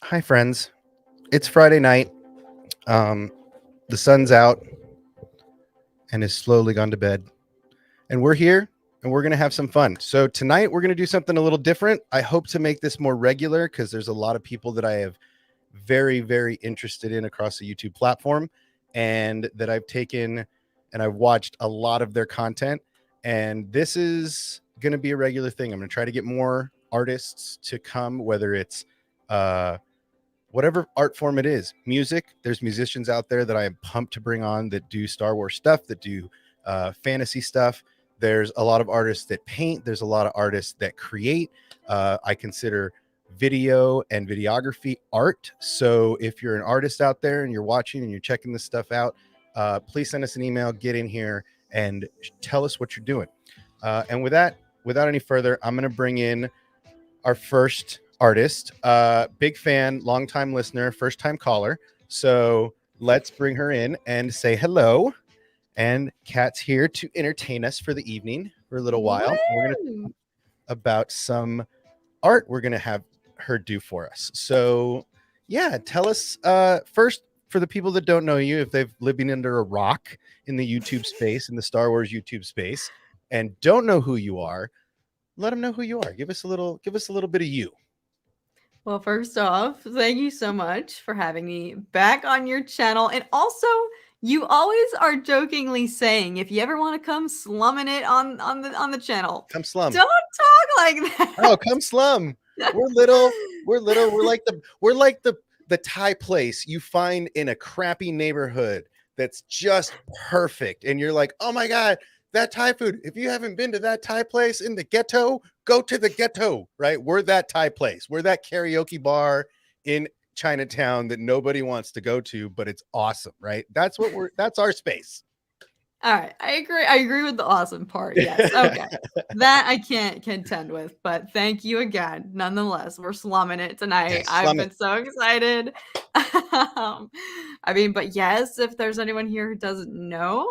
Hi, friends. It's Friday night. Um, the sun's out and is slowly gone to bed. And we're here and we're going to have some fun. So, tonight we're going to do something a little different. I hope to make this more regular because there's a lot of people that I have very interested in across the YouTube platform and that I've taken and I've watched a lot of their content. And this is going to be a regular thing. I'm going to try to get more artists to come, whether it's uh, whatever art form it is. Music, there's musicians out there that I am pumped to bring on that do Star Wars stuff, that do fantasy stuff. There's a lot of artists that paint. There's a lot of artists that create. I consider video and videography art. So if you're an artist out there and you're watching and you're checking this stuff out, please send us an email, get in here and tell us what you're doing. And with that, without any further, I'm going to bring in our first artist, big fan, longtime listener, first time caller. So let's bring her in and say hello. And Kat's here to entertain us for the evening for a little while. We're going to talk about some art we're going to have her do for us. So, yeah, tell us first, for the people that don't know you, if they've living under a rock in the YouTube space, in the Star Wars YouTube space, and don't know who you are, let them know who you are. Give us a little bit of you. Well, first off, thank you so much for having me back on your channel. And also, you always are jokingly saying if you ever want to come slumming it on the channel, Come slum. don't talk like that. Oh, come slum. We're little. We're little. We're like the Thai place you find in a crappy neighborhood that's just perfect. And you're like, oh my God, that Thai food. If you haven't been to that Thai place in the ghetto, go to the ghetto, right? We're that Thai place. We're that karaoke bar in Chinatown that nobody wants to go to, but it's awesome, right? That's our space. All right, I agree. I agree with the awesome part. Yes, okay, that I can't contend with. But thank you again, nonetheless. We're slumming it tonight. Yes, I've slum it. been so excited. I mean, but yes, if there's anyone here who doesn't know,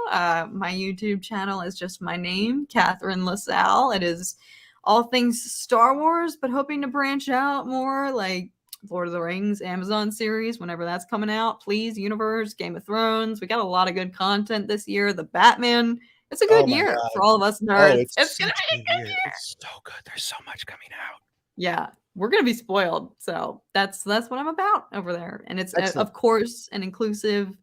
my YouTube channel is just my name, Catherine LaSalle. It is all things Star Wars, but hoping to branch out more, like Lord of the Rings Amazon series whenever that's coming out. Please, Universe, Game of Thrones. We got a lot of good content this year. The Batman. It's a Oh good my year God. for all of us Oh, nerds. it's It's gonna such be a a good good year. year. It's so good. There's so much coming out. Yeah, we're gonna be spoiled. So that's what I'm about over there. And it's Excellent. of course an inclusive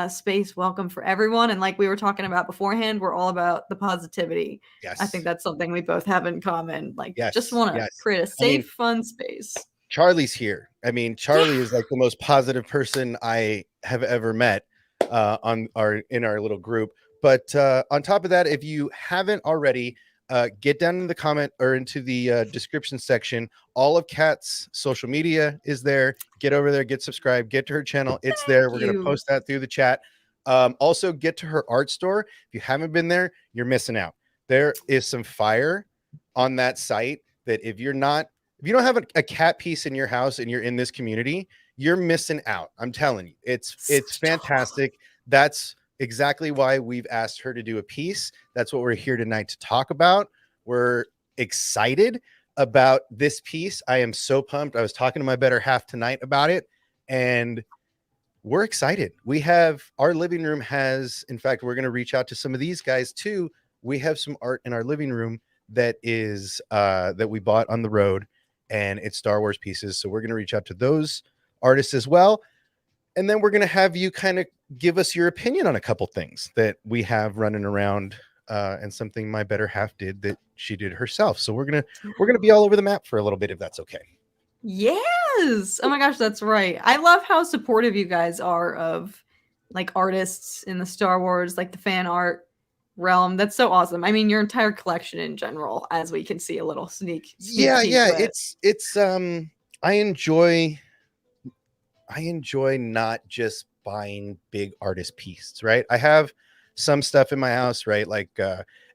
space, welcome for everyone. And like we were talking about beforehand, we're all about the positivity. I think Yes. that's something we both have in common. Like, just Yes. want to Yes. create a I mean, safe, fun space. Charlie's here. I mean, Yeah. Charlie is like the most positive person I have ever met on our in our little group. But on top of that, if you haven't already, get down in the comment or into the description section. All of Kat's social media is there. Get over there, get subscribed, get to her channel. It's Thank there. We're gonna you. post that through the chat. Also, get to her art store. If you haven't been there, you're missing out. There is some fire on that site that if you don't have a cat piece in your house and you're in this community, you're missing out. I'm telling you, it's Stop. fantastic. That's exactly why we've asked her to do a piece. That's what we're here tonight to talk about. We're excited about this piece. I am so pumped. I was talking to my better half tonight about it, and we're excited. We have our living room has, in fact, we're going to reach out to some of these guys too. We have some art in our living room that is that we bought on the road, and it's Star Wars pieces. So we're going to reach out to those artists as well, and then we're going to have you kind of give us your opinion on a couple things that we have running around, and something my better half did that she did herself. So we're gonna be all over the map for a little bit, if that's okay. Yes. Oh my gosh, that's right. I love how supportive you guys are of like artists in the Star Wars, like the fan art realm. That's so awesome. I mean, your entire collection in general, as we can see a little sneak Yeah, peek yeah. with. It's I enjoy not just buying big artist pieces, right? I have some stuff in my house, right? Like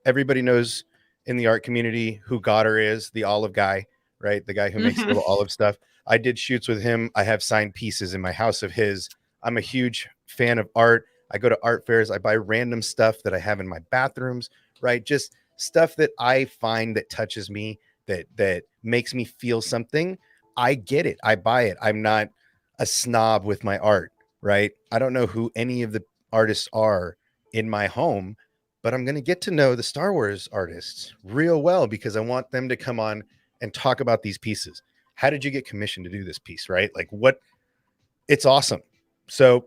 everybody knows in the art community who Goddard is, the olive guy, right? The guy who makes little olive stuff. I did shoots with him. I have signed pieces in my house of his. I'm a huge fan of art. I go to art fairs. I buy random stuff that I have in my bathrooms, right? Just stuff that I find that touches me, that makes me feel something. I get it. I buy it. I'm not a snob with my art, right? I don't know who any of the artists are in my home, but I'm going to get to know the Star Wars artists real well because I want them to come on and talk about these pieces. How did you get commissioned to do this piece, right? Like what it's awesome. So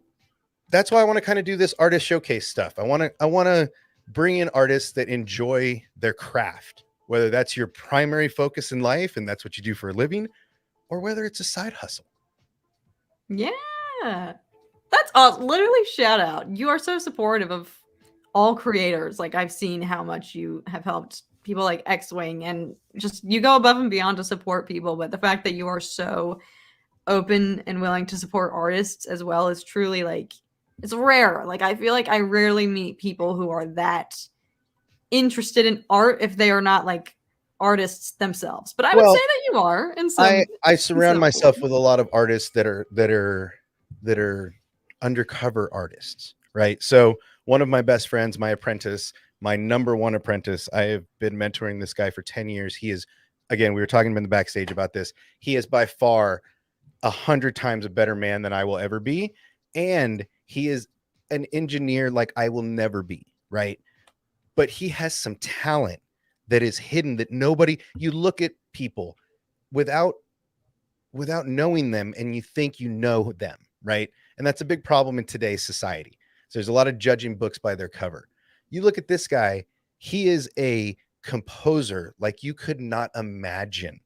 that's why I want to kind of do this artist showcase stuff. I want to bring in artists that enjoy their craft, whether that's your primary focus in life and that's what you do for a living, or whether it's a side hustle. Yeah. That's awesome. Literally, shout out. You are so supportive of all creators. Like, I've seen how much you have helped people like X Wing, and just you go above and beyond to support people. But the fact that you are so open and willing to support artists as well is truly like, it's rare. Like, I feel like I rarely meet people who are that interested in art if they are not like artists themselves. But I would say Well, that you are in I in surround some myself form. with a lot of artists that are undercover artists, right? So one of my best friends, my apprentice, my number one apprentice, I have been mentoring this guy for 10 years. He is, again, we were talking in the backstage about this. He is by far 100 times a better man than I will ever be. And he is an engineer like I will never be, right? But he has some talent that is hidden that nobody, you look at people without knowing them and you think you know them, right? And that's a big problem in today's society. So there's a lot of judging books by their cover. You look at this guy, he is a composer like you could not imagine,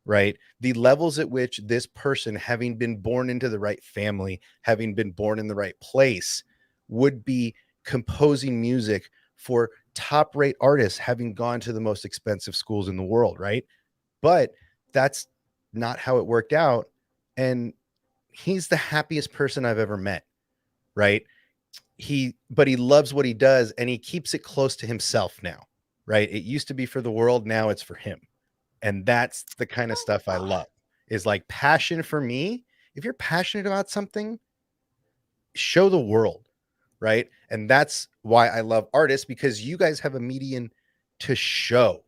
right? The levels at which this person, having been born into the right family, having been born in the right place, would be composing music for top rate artists, having gone to the most expensive schools in the world, right? But that's not how it worked out. And he's the happiest person I've ever met, right? But he loves what he does and he keeps it close to himself now, right? It used to be for the world, now it's for him. And that's the kind of stuff I love is like passion for me. If you're passionate about something, show the world, right? And that's why I love artists because you guys have a median to show,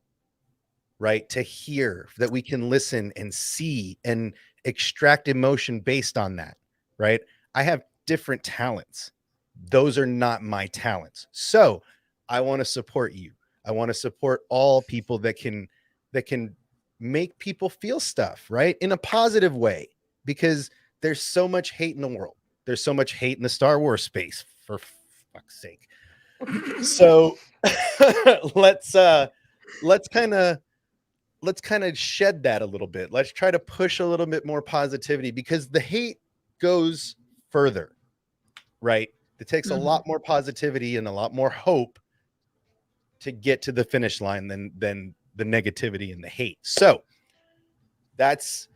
right? To hear that we can listen and see and extract emotion based on that, right? I have different talents. Those are not my talents. So I want to support you. I want to support all people that can make people feel stuff, right? In a positive way, because there's so much hate in the world. There's so much hate in the Star Wars space, for fuck's sake. So let's let's kind of let's kind of shed that a little bit. Let's try to push a little bit more positivity because the hate goes further, right? It takes a Mhm. lot more positivity and a lot more hope to get to the finish line than the negativity and the hate. So that's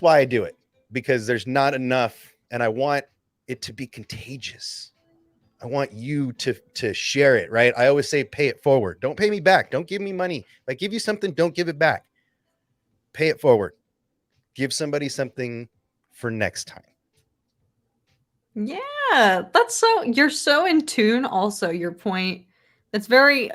why I do it, because there's not enough and I want it to be contagious. I want you to share it, right? I always say pay it forward. Don't pay me back. Don't give me money. If I give you something, don't give it back. Pay it forward. Give somebody something for next time. Yeah, that's so you're so in tune also, your point. That's very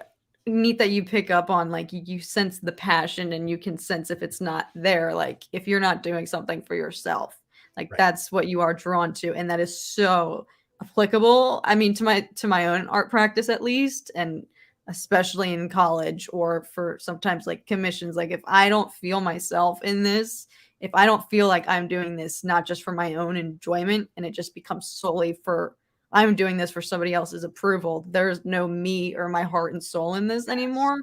neat that you pick up on like you sense the passion and you can sense if it's not there, like if you're not doing something for yourself. Like Right. that's what you are drawn to and that is so applicable. I mean to my own art practice at least, and especially in college or for sometimes like commissions, like if I don't feel myself in this, if I don't feel like I'm doing this not just for my own enjoyment and it just becomes solely for I'm doing this for somebody else's approval, there's no me or my heart and soul in this anymore.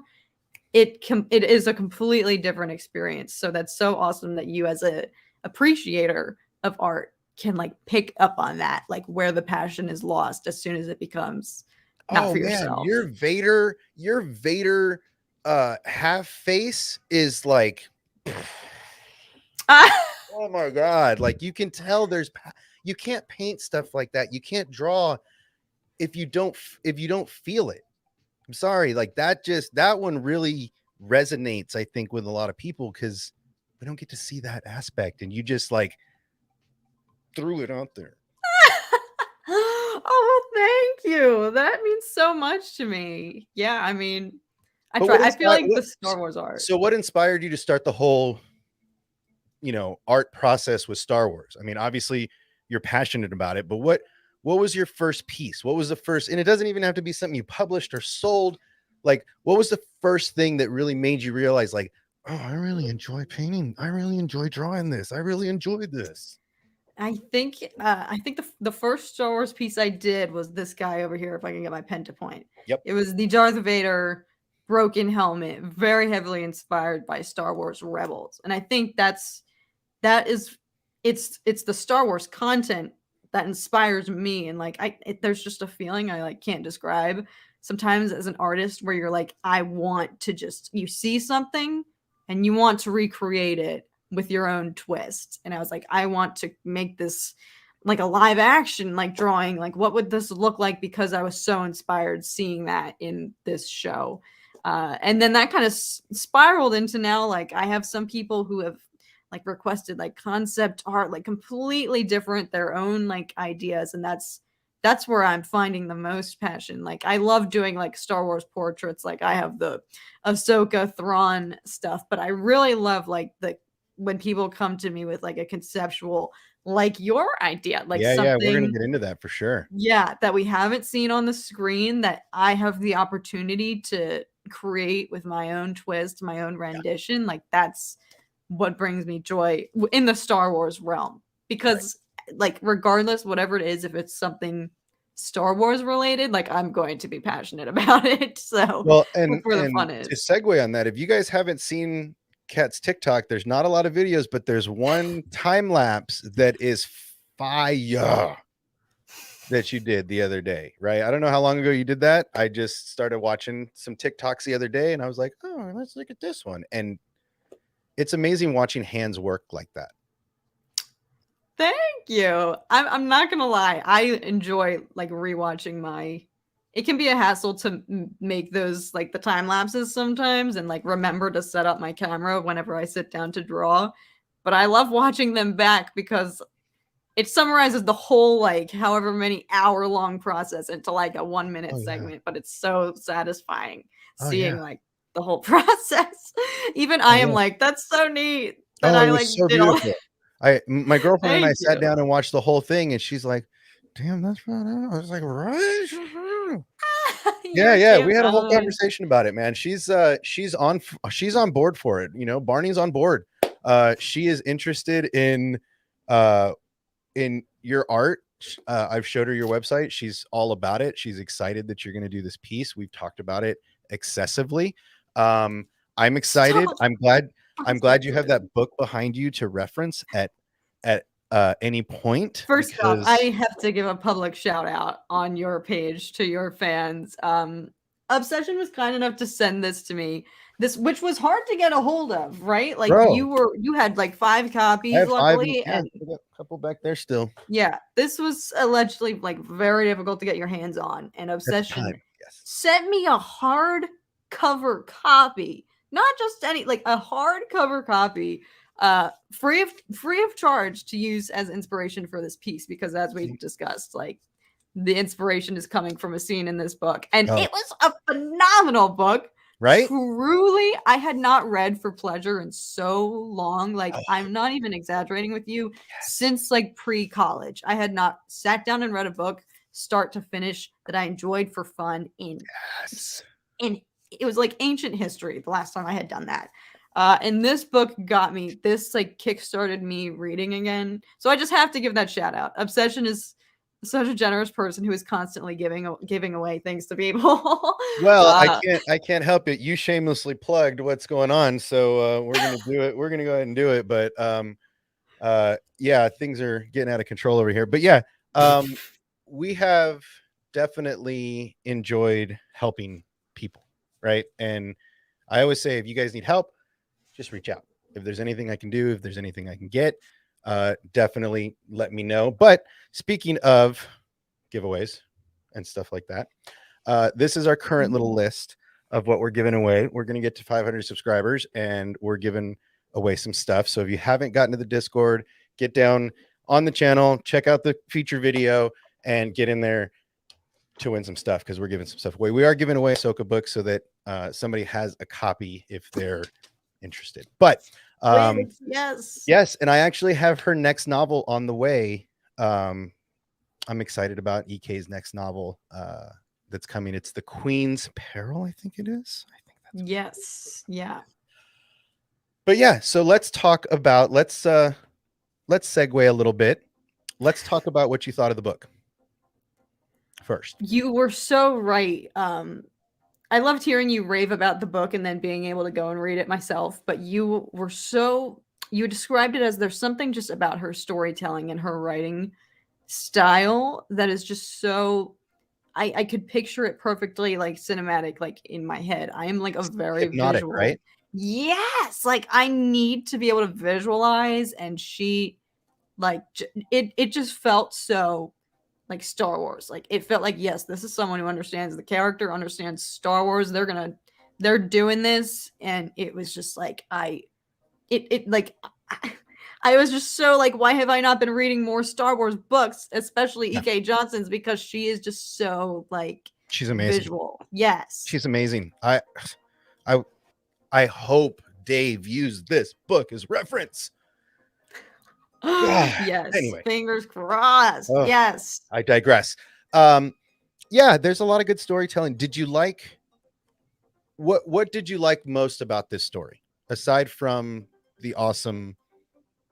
It is a completely different experience. So that's so awesome that you as a appreciator of art can like pick up on that, like where the passion is lost as soon as it becomes not Oh for man, yourself. your Vader half face is like oh my god, like you can tell you can't paint stuff like that. You can't draw if you don't feel it. I'm sorry, like that one really resonates I think with a lot of people cuz we don't get to see that aspect and you just like threw it out there. Oh, thank you. That means so much to me. Yeah, I mean, I But try. what I feel inspired like the Star Wars art. so what inspired you to start the whole art process with Star Wars? I mean, obviously you're passionate about it, but what was your first piece? What was the first, and it doesn't even have to be something you published or sold. Like, what was the first thing that really made you realize, like, oh, I really enjoy painting. I really enjoy drawing this. I really enjoyed this. I think the first Star Wars piece I did was this guy over here. If I can get my pen to point, Yep. it was the Darth Vader broken helmet, very heavily inspired by Star Wars Rebels, and I think that is it's the Star Wars content that inspires me, and like there's just a feeling I like can't describe sometimes as an artist where you're like, I want to just, you see something and you want to recreate it with your own twist. And I was like, I want to make this like a live action like drawing, like what would this look like, because I was so inspired seeing that in this show. And then that kind of spiraled into now, like I have some people who have like requested like concept art, like completely different, their own like ideas, and that's where I'm finding the most passion. Like I love doing like Star Wars portraits, like I have the Ahsoka Thrawn stuff, but I really love like the when people come to me with like a conceptual, like your idea, like Yeah, we're gonna something, get into that for sure. yeah, that we haven't seen on the screen, that I have the opportunity to create with my own twist, my own rendition. Like that's what brings me joy in the Star Wars realm. Right. Because like regardless, whatever it is, if it's something Star Wars related, like I'm going to be passionate about it. So Well, that's where the fun to is. segue on that, if you guys haven't seen Kat's TikTok, there's not a lot of videos, but there's one time lapse that is fire that you did the other day, right? I don't know how long ago you did that. I just started watching some TikToks the other day and I was like, oh, let's look at this one. And it's amazing watching hands work like that. Thank you. I'm not gonna lie. I enjoy like rewatching my. It can be a hassle to make those like the time lapses sometimes, and like remember to set up my camera whenever I sit down to draw. But I love watching them back because it summarizes the whole like however many hour long process into like a 1 minute Oh yeah. segment. But it's so satisfying Oh seeing yeah. like the whole process. Even Oh I am yeah. like, that's so neat that Oh, it I like was so did all. beautiful. My girlfriend and I Thank sat you. down and watched the whole thing, and she's like, "Damn, that's right." I was like, "Right." Yeah, You're yeah. We cute. had a whole conversation about it, man. She's on board for it. Barney's on board. She is interested uh in your art. I've showed her your website. She's all about it. She's excited that you're going to do this piece. We've talked about it excessively. I'm excited. Stop. I'm glad you have that book behind you to reference at any point, First off, I because have to give a public shout out on your page to your fans. Obsession was kind enough to send this to me. This, which was hard to get a hold of, right? Like bro, you had like 5 I copies, have five. luckily, Yeah, and we got a couple back there still yeah, this was allegedly like very difficult to get your hands on. And at the Obsession time. Yes. sent me a hardcover copy, not just any, like a hardcover copy, free of charge to use as inspiration for this piece, because as we discussed, like the inspiration is coming from a scene in this book, and Oh, it was a phenomenal book. right. Truly, I had not read for pleasure in so long. Like, Oh, I'm not even exaggerating with you. yes. Since like pre-college, I had not sat down and read a book start to finish that I enjoyed for fun Yes. in it was like ancient history the last time I had done that. And this book got me. This like kickstarted me reading again. So I just have to give that shout out. Obsession is such a generous person who is constantly giving away things to people. Well, uh, I can't help it. You shamelessly plugged what's going on, so we're gonna do it. We're gonna go ahead and do it. But yeah, things are getting out of control over here. But yeah, we have definitely enjoyed helping people, right? And I always say, if you guys need help, just reach out. If there's anything I can do, if there's anything I can get, definitely let me know. But speaking of giveaways and stuff like that, this is our current little list of what we're giving away. We're going to get to 500 subscribers and we're giving away some stuff. So if you haven't gotten to the Discord, get down on the channel, check out the feature video, and get in there to win some stuff, because we're giving some stuff away. We are giving away Ahsoka books so that somebody has a copy if they're interested. But Um, Twix, yes. yes, and I actually have her next novel on the way. I'm excited about EK's next novel that's coming. It's The Queen's Peril, I think it is. I think that's. Yes. Yeah. But yeah, so let's segue a little bit. Let's talk about what you thought of the book first. You were so right. I loved hearing you rave about the book and then being able to go and read it myself, but you described it as there's something just about her storytelling and her writing style that is just so I could picture it perfectly like cinematic, like in my head. I am like a very Hypnotic, right? visual. Yes, like I need to be able to visualize, and she like it just felt so like Star Wars. Like it felt like yes, this is someone who understands the character, understands Star Wars. They're doing this, and it was just like it like I was just so like, why have I not been reading more Star Wars books, especially Yeah. E.K. Johnson's, because she is just so like She's amazing. visual. Yes. She's amazing. I I hope Dave used this book as reference. Yes. Anyway, Fingers crossed. Yes. I digress. Yeah, there's a lot of good storytelling. Did you like what did you like most about this story aside from the awesome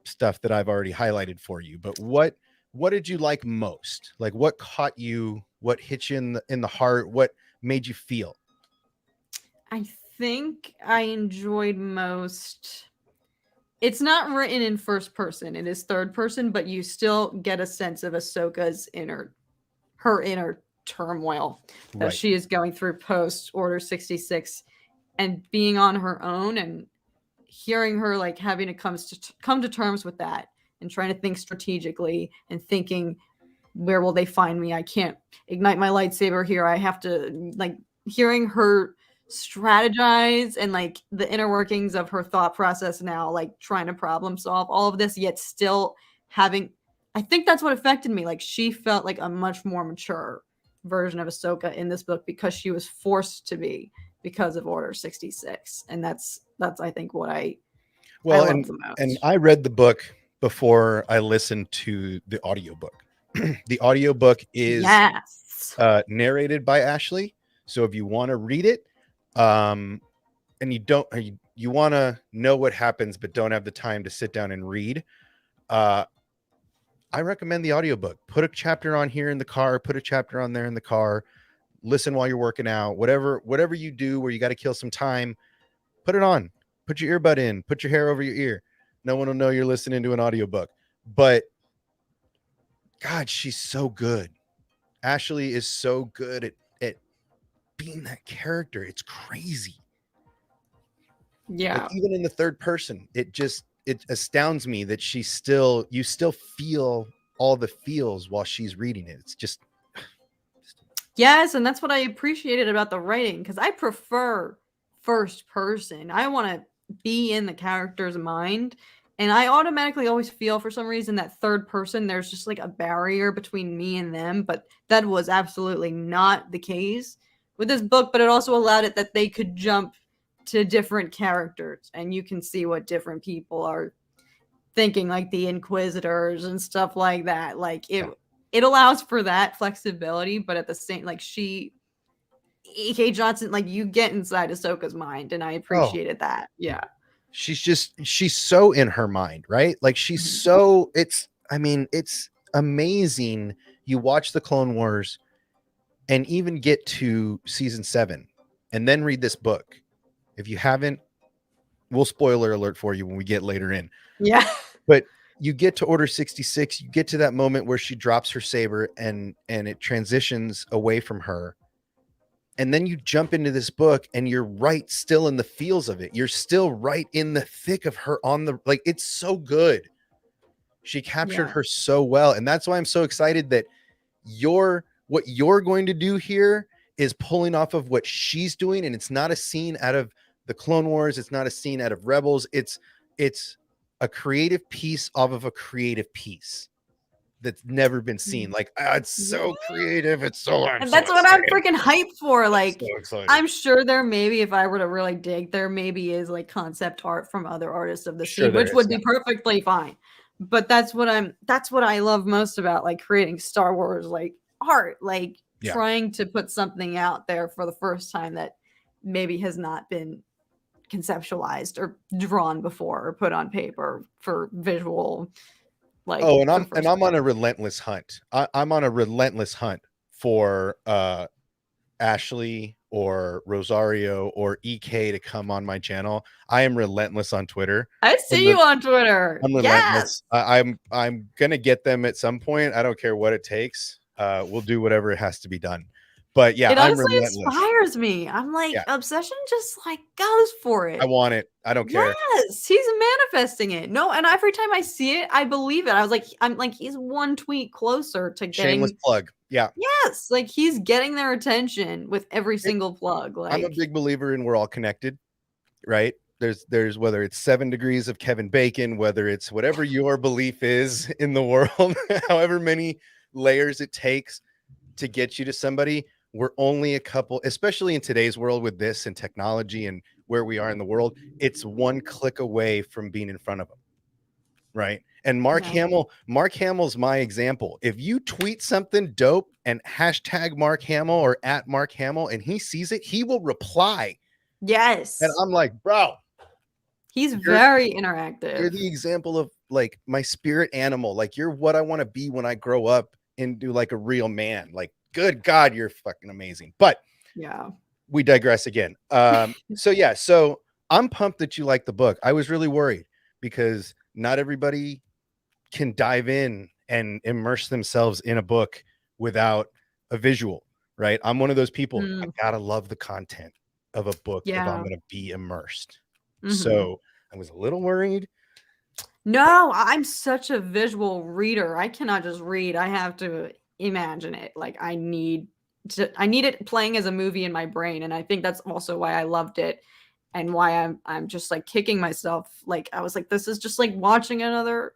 stuff that I've already highlighted for you? But what did you like most? Like what caught you, what hit you in the heart, what made you feel? I think I enjoyed most. It's not written in first person, it is third person, but you still get a sense of Ahsoka's her inner turmoil that Right. she is going through post Order 66 and being on her own and hearing her like having to come to terms with that and trying to think strategically and thinking where will they find me? I can't ignite my lightsaber here. I have to like hearing her strategize and like the inner workings of her thought process now, like trying to problem solve all of this, yet still having. I think that's what affected me. Like she felt like a much more mature version of Ahsoka in this book because she was forced to be because of Order 66, and that's I think what I Well, love the and most. I read the book before I listened to the audiobook. The audiobook is Yes. narrated by Ashley. So if you want to read it, and you want to know what happens, but don't have the time to sit down and read, I recommend the audiobook. Put a chapter on here in the car, put a chapter on there in the car, listen while you're working out, whatever you do where you got to kill some time, put it on, put your earbud in, put your hair over your ear. No one will know you're listening to an audiobook. But God, she's so good. Ashley is so good at being that character. It's crazy. Like Yeah. even in the third person, it astounds me that you still feel all the feels while she's reading it. It's just Yes, and that's what I appreciated about the writing because I prefer first person. I want to be in the character's mind, and I automatically always feel for some reason that third person there's just like a barrier between me and them, but that was absolutely not the case with this book, but it also allowed it that they could jump to different characters and you can see what different people are thinking, like the inquisitors and stuff like that. Like yeah. it allows for that flexibility, but at the same like she E.K. Johnson, like you get inside Ahsoka's mind, and I Oh, appreciated that. Yeah. she's so in her mind, right? Like she's Mhm. so it's amazing. You watch the Clone Wars and even get to season 7 and then read this book. If you haven't, we'll spoiler alert for you when we get later in. Yeah. But you get to Order 66, you get to that moment where she drops her saber and it transitions away from her. And then you jump into this book and you're right still in the feels of it. You're still right in the thick of her on the like it's so good. She captured Yeah. her so well. And that's why I'm so excited that what you're going to do here is pulling off of what she's doing. And it's not a scene out of the Clone Wars. It's not a scene out of Rebels. It's a creative piece off of a creative piece. that's never been seen. Like, it's so creative. It's so I'm And so that's what I'm excited. freaking hyped for. Like, So excited. I'm sure there maybe, if I were to really dig, there maybe is like concept art from other artists of the Sure scene, there which is. would be perfectly fine. But that's what I love most about like creating Star Wars like art, like Yeah. trying to put something out there for the first time that maybe has not been conceptualized or drawn before or put on paper for visual, like Oh, and for the I'm first on a time. relentless hunt. I'm on a relentless hunt for Ashley or Rosario or EK to come on my channel. I am relentless on Twitter. I I'm, see you on Twitter. I'm Yes. relentless. I'm gonna get them at some point. I don't care what it takes. We'll do whatever it has to be done. But yeah, It I'm honestly relentless. inspires me. I'm like, Yeah, obsession just like goes for I it. want it. I don't care. Yes, he's manifesting it. No, and every time I see it, I believe it. I'm like, he's one tweet closer to Shameless getting, plug. Yeah. yes, like he's getting their attention with every It, single plug. I'm a Like, big believer in we're all connected, right? There's whether it's 7 degrees of Kevin Bacon, whether it's whatever your belief is in the world, however many layers it takes to get you to somebody. We're only a couple, especially in today's world with this and technology and where we are in the world. It's one click away from being in front of them, right? And yeah. Mark Hamill's my example. If you tweet something dope and hashtag Mark Hamill or at Mark Hamill and he sees it, he will reply. And Yes. I'm like, bro, He's you're very you're interactive. the example of like my spirit animal. Like you're what I want to be when I grow up and do like a real man. Like, good God, you're fucking amazing. But Yeah. we digress again. So yeah, so I'm pumped that you like the book. I was really worried because not everybody can dive in and immerse themselves in a book without a visual, right? I'm one of those people. I Mm, gotta love the content of a book if I'm yeah. gonna be immersed. Hmm. So I was a little worried. No, I'm such a visual reader. I cannot just read. I have to imagine it. Like I need it playing as a movie in my brain, and I think that's also why I loved it and why I'm just like kicking myself. Like I was like, this is just like watching another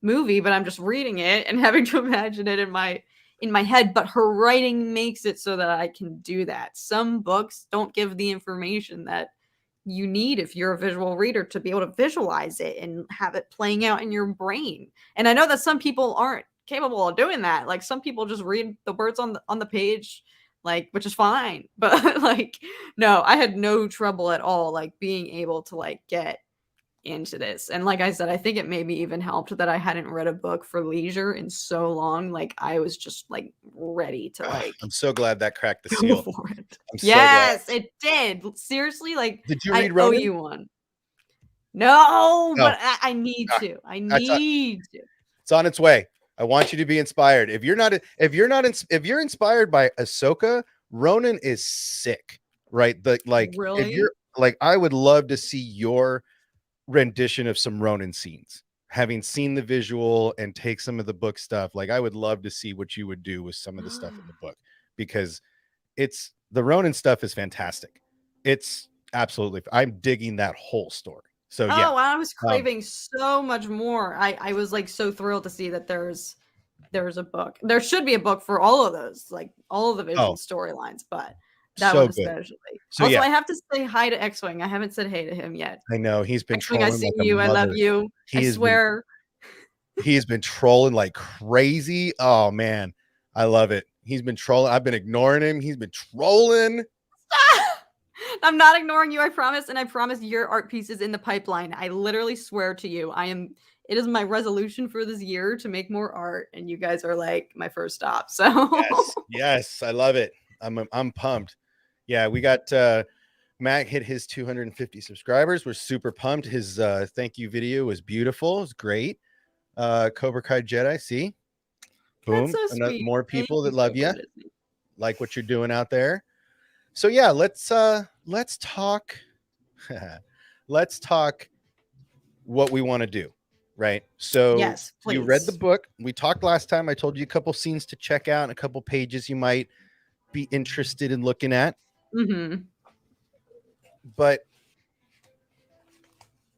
movie, but I'm just reading it and having to imagine it in my head. But her writing makes it so that I can do that. Some books don't give the information that you need if you're a visual reader to be able to visualize it and have it playing out in your brain. And I know that some people aren't capable of doing that. Like some people just read the words on the page, like, which is fine. But like, no, I had no trouble at all like being able to like get into this. And like I said, I think it maybe even helped that I hadn't read a book for leisure in so long. Like I was just like ready to like I'm so glad that cracked the go seal. for it. I'm so glad. Yes, it did. Seriously, like Did you I read owe Ronan? you one. No, No. but I need Ah, to. I that's a, need to. it's on its way. I want you to be inspired. If you're inspired by Ahsoka, Ronan is sick, right? The like if Really? you're like I would love to see your rendition of some Ronin scenes. Having seen the visual and take some of the book stuff, like I would love to see what you would do with some of the stuff in the book because it's the Ronin stuff is fantastic. It's absolutely I'm digging that whole story. So yeah. Oh, I was Um craving so much more. I was like so thrilled to see that there's a book. There should be a book for all of those, like all of the Vision oh, storylines, but that one so good. especially. So Also, yeah, I have to say hi to X-Wing. I haven't said hey to him yet. I know he's been X-Wing, I trolling see like a you. I love mother. you. I He has been swear. he's been trolling like crazy. Oh man, I love it. He's been trolling. I've been ignoring him. He's been trolling. I'm not ignoring you, I promise, and I promise your art piece is in the pipeline. I literally swear to you, it is my resolution for this year to make more art, and you guys are like my first stop. So Yes, yes, I love it. I'm pumped. Yeah, we got Matt hit his 250 subscribers. We're super pumped. His thank you video was beautiful. It's great. Cobra Kai Jedi, see? that's Boom. so Another, sweet. more Thank people you that love so you, much. like what you're doing out there. So yeah, let's talk let's talk what we want to do, right? So Yes, you read the please. book. We talked last time. I told you a couple scenes to check out and a couple pages you might be interested in looking at. Hmm. But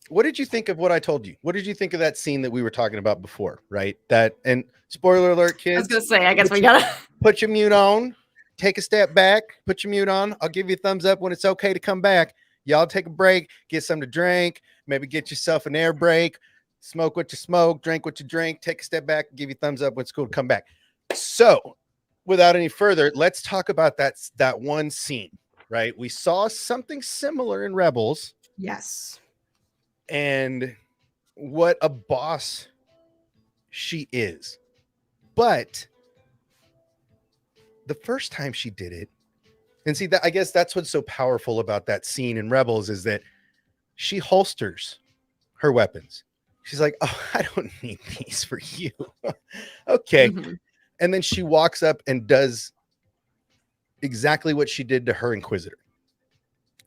what did you think of what I told you? What did you think of that scene that we were talking about before? Right. That, and spoiler alert, I was kids, gonna say, I guess put we your, gotta. put your mute on, take a step back, put your mute on. I'll give you a thumbs up when it's okay to come back. Y'all take a break, get something to drink, maybe get yourself an air break, smoke what you smoke, drink what you drink, take a step back, give you a thumbs up when it's cool to come back. So, without any further, let's talk about that one scene, right? We saw something similar in Rebels, Yes. and what a boss she is. But the first time she did it, and see that, I guess that's what's so powerful about that scene in Rebels, is that she holsters her weapons. She's like, "Oh, I don't need these for you." Okay. Hmm. And then she walks up and does exactly what she did to her Inquisitor.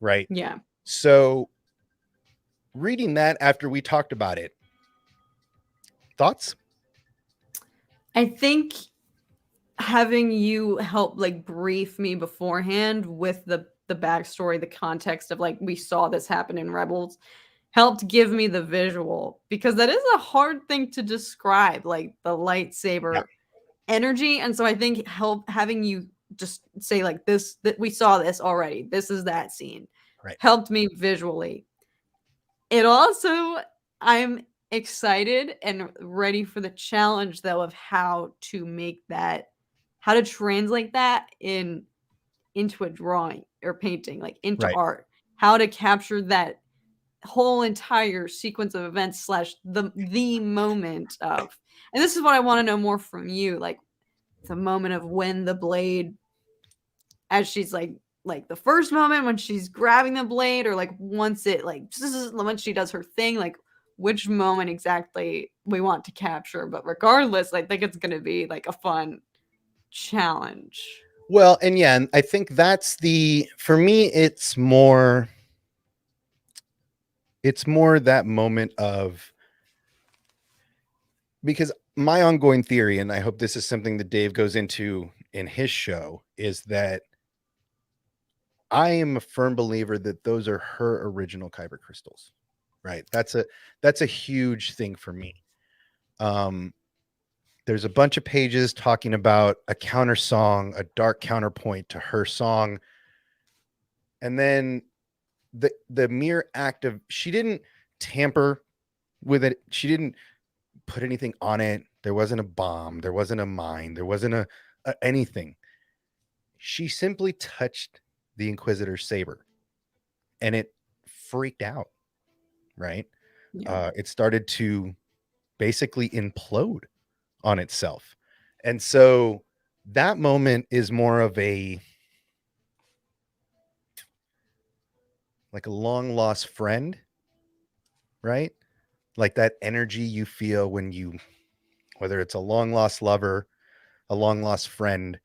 Right. Yeah. So, reading that after we talked about it, thoughts? I think having you help like brief me beforehand with the backstory, the context of like we saw this happen in Rebels helped give me the visual because that is a hard thing to describe, like the Yeah. lightsaber energy. And so I think help having you just say like this, that we saw this already. This is that scene Right. helped me visually. It also, I'm excited and ready for the challenge though of how to make that, how to translate that into a drawing or painting, like into Right. art. How to capture that whole entire sequence of events slash the moment of, and this is what I want to know more from you, like the moment of when the blade, as she's like the first moment when she's grabbing the blade, or like once it like once she does her thing, like which moment exactly we want to capture. But regardless, I think it's going to be like a fun challenge. Well, and yeah, and I think that's for me, it's more that moment of, because my ongoing theory, and I hope this is something that Dave goes into in his show, is that I am a firm believer that those are her original kyber crystals. Right. That's a huge thing for me. Um, there's a bunch of pages talking about a counter song, a dark counterpoint to her song. And then the mere act of, she didn't tamper with it. She didn't put anything on it. There wasn't a bomb. There wasn't a mine. There wasn't a anything. She simply touched the Inquisitor's saber and it freaked out. Right. Yeah. It started to basically implode on itself. And so that moment is more of like a long lost friend, right? Like that energy you feel when you, whether it's a long lost lover, a long lost friend,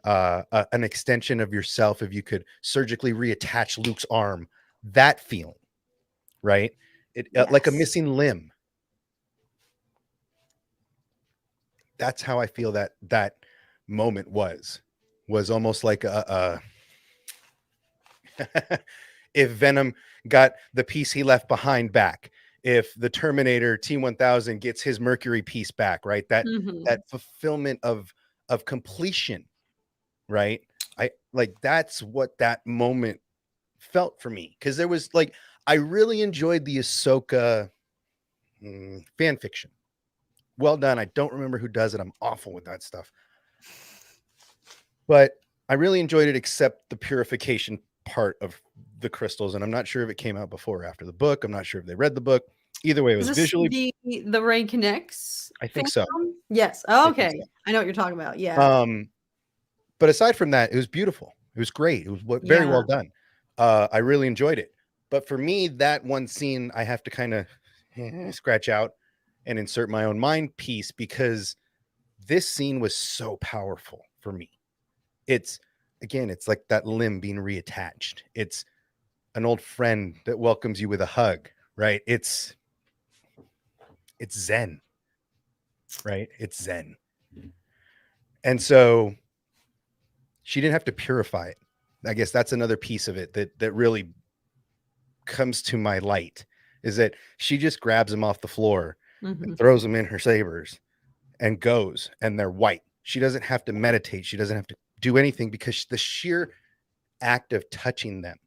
an extension of yourself, if you could surgically reattach Luke's arm, that feeling, right? It like a Yes. missing limb. That's how I feel that moment was almost like if Venom got the piece he left behind back, if the Terminator T-1000 gets his Mercury piece back, right? That Hmm. fulfillment of completion, right? I like, that's what that moment felt for me, because there was like, I really enjoyed the Ahsoka fan fiction. Well done. I don't remember who does it. I'm awful with that stuff, but I really enjoyed it, except the purification part of the crystals. And I'm not sure if it came out before or after the book. I'm not sure if they read the book. Either way, it Is was this visually, the Ray Connects I think so. fandom? Yes. Oh, I think okay. so. I know what you're talking about. Yeah. But aside from that, it was beautiful. It was great. It was very Yeah. well done. I really enjoyed it. But for me, that one scene, I have to kind of scratch out and insert my own mind piece, because this scene was so powerful for me. It's, again, it's like that limb being reattached. It's an old friend that welcomes you with a hug, right? It's Zen, right? It's Zen. And so she didn't have to purify it. I guess that's another piece of it that really comes to my light, is that she just grabs them off the floor Hmm. and throws them in her sabers and goes, and they're white. She doesn't have to meditate. She doesn't have to do anything because the sheer act of touching them,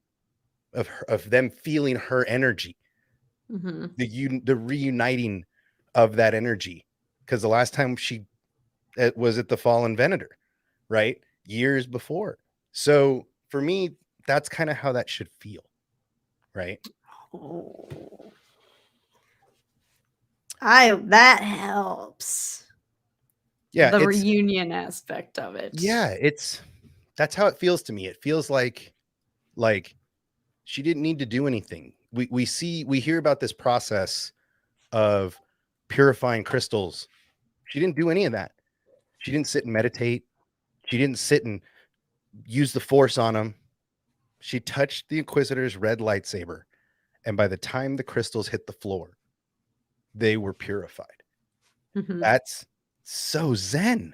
of them feeling her energy, Hmm. the reuniting of that energy. Because the last time she was at the Fallen Venator, right? Years before. So for me, that's kind of how that should feel, right? Oh. That helps. Yeah, The it's reunion aspect of it. yeah, it's that's how it feels to me. It feels like she didn't need to do anything. We hear about this process of purifying crystals. She didn't do any of that. She didn't sit and meditate. She didn't sit and use the force on them. She touched the Inquisitor's red lightsaber, and by the time the crystals hit the floor, they were purified. Hmm. That's so zen.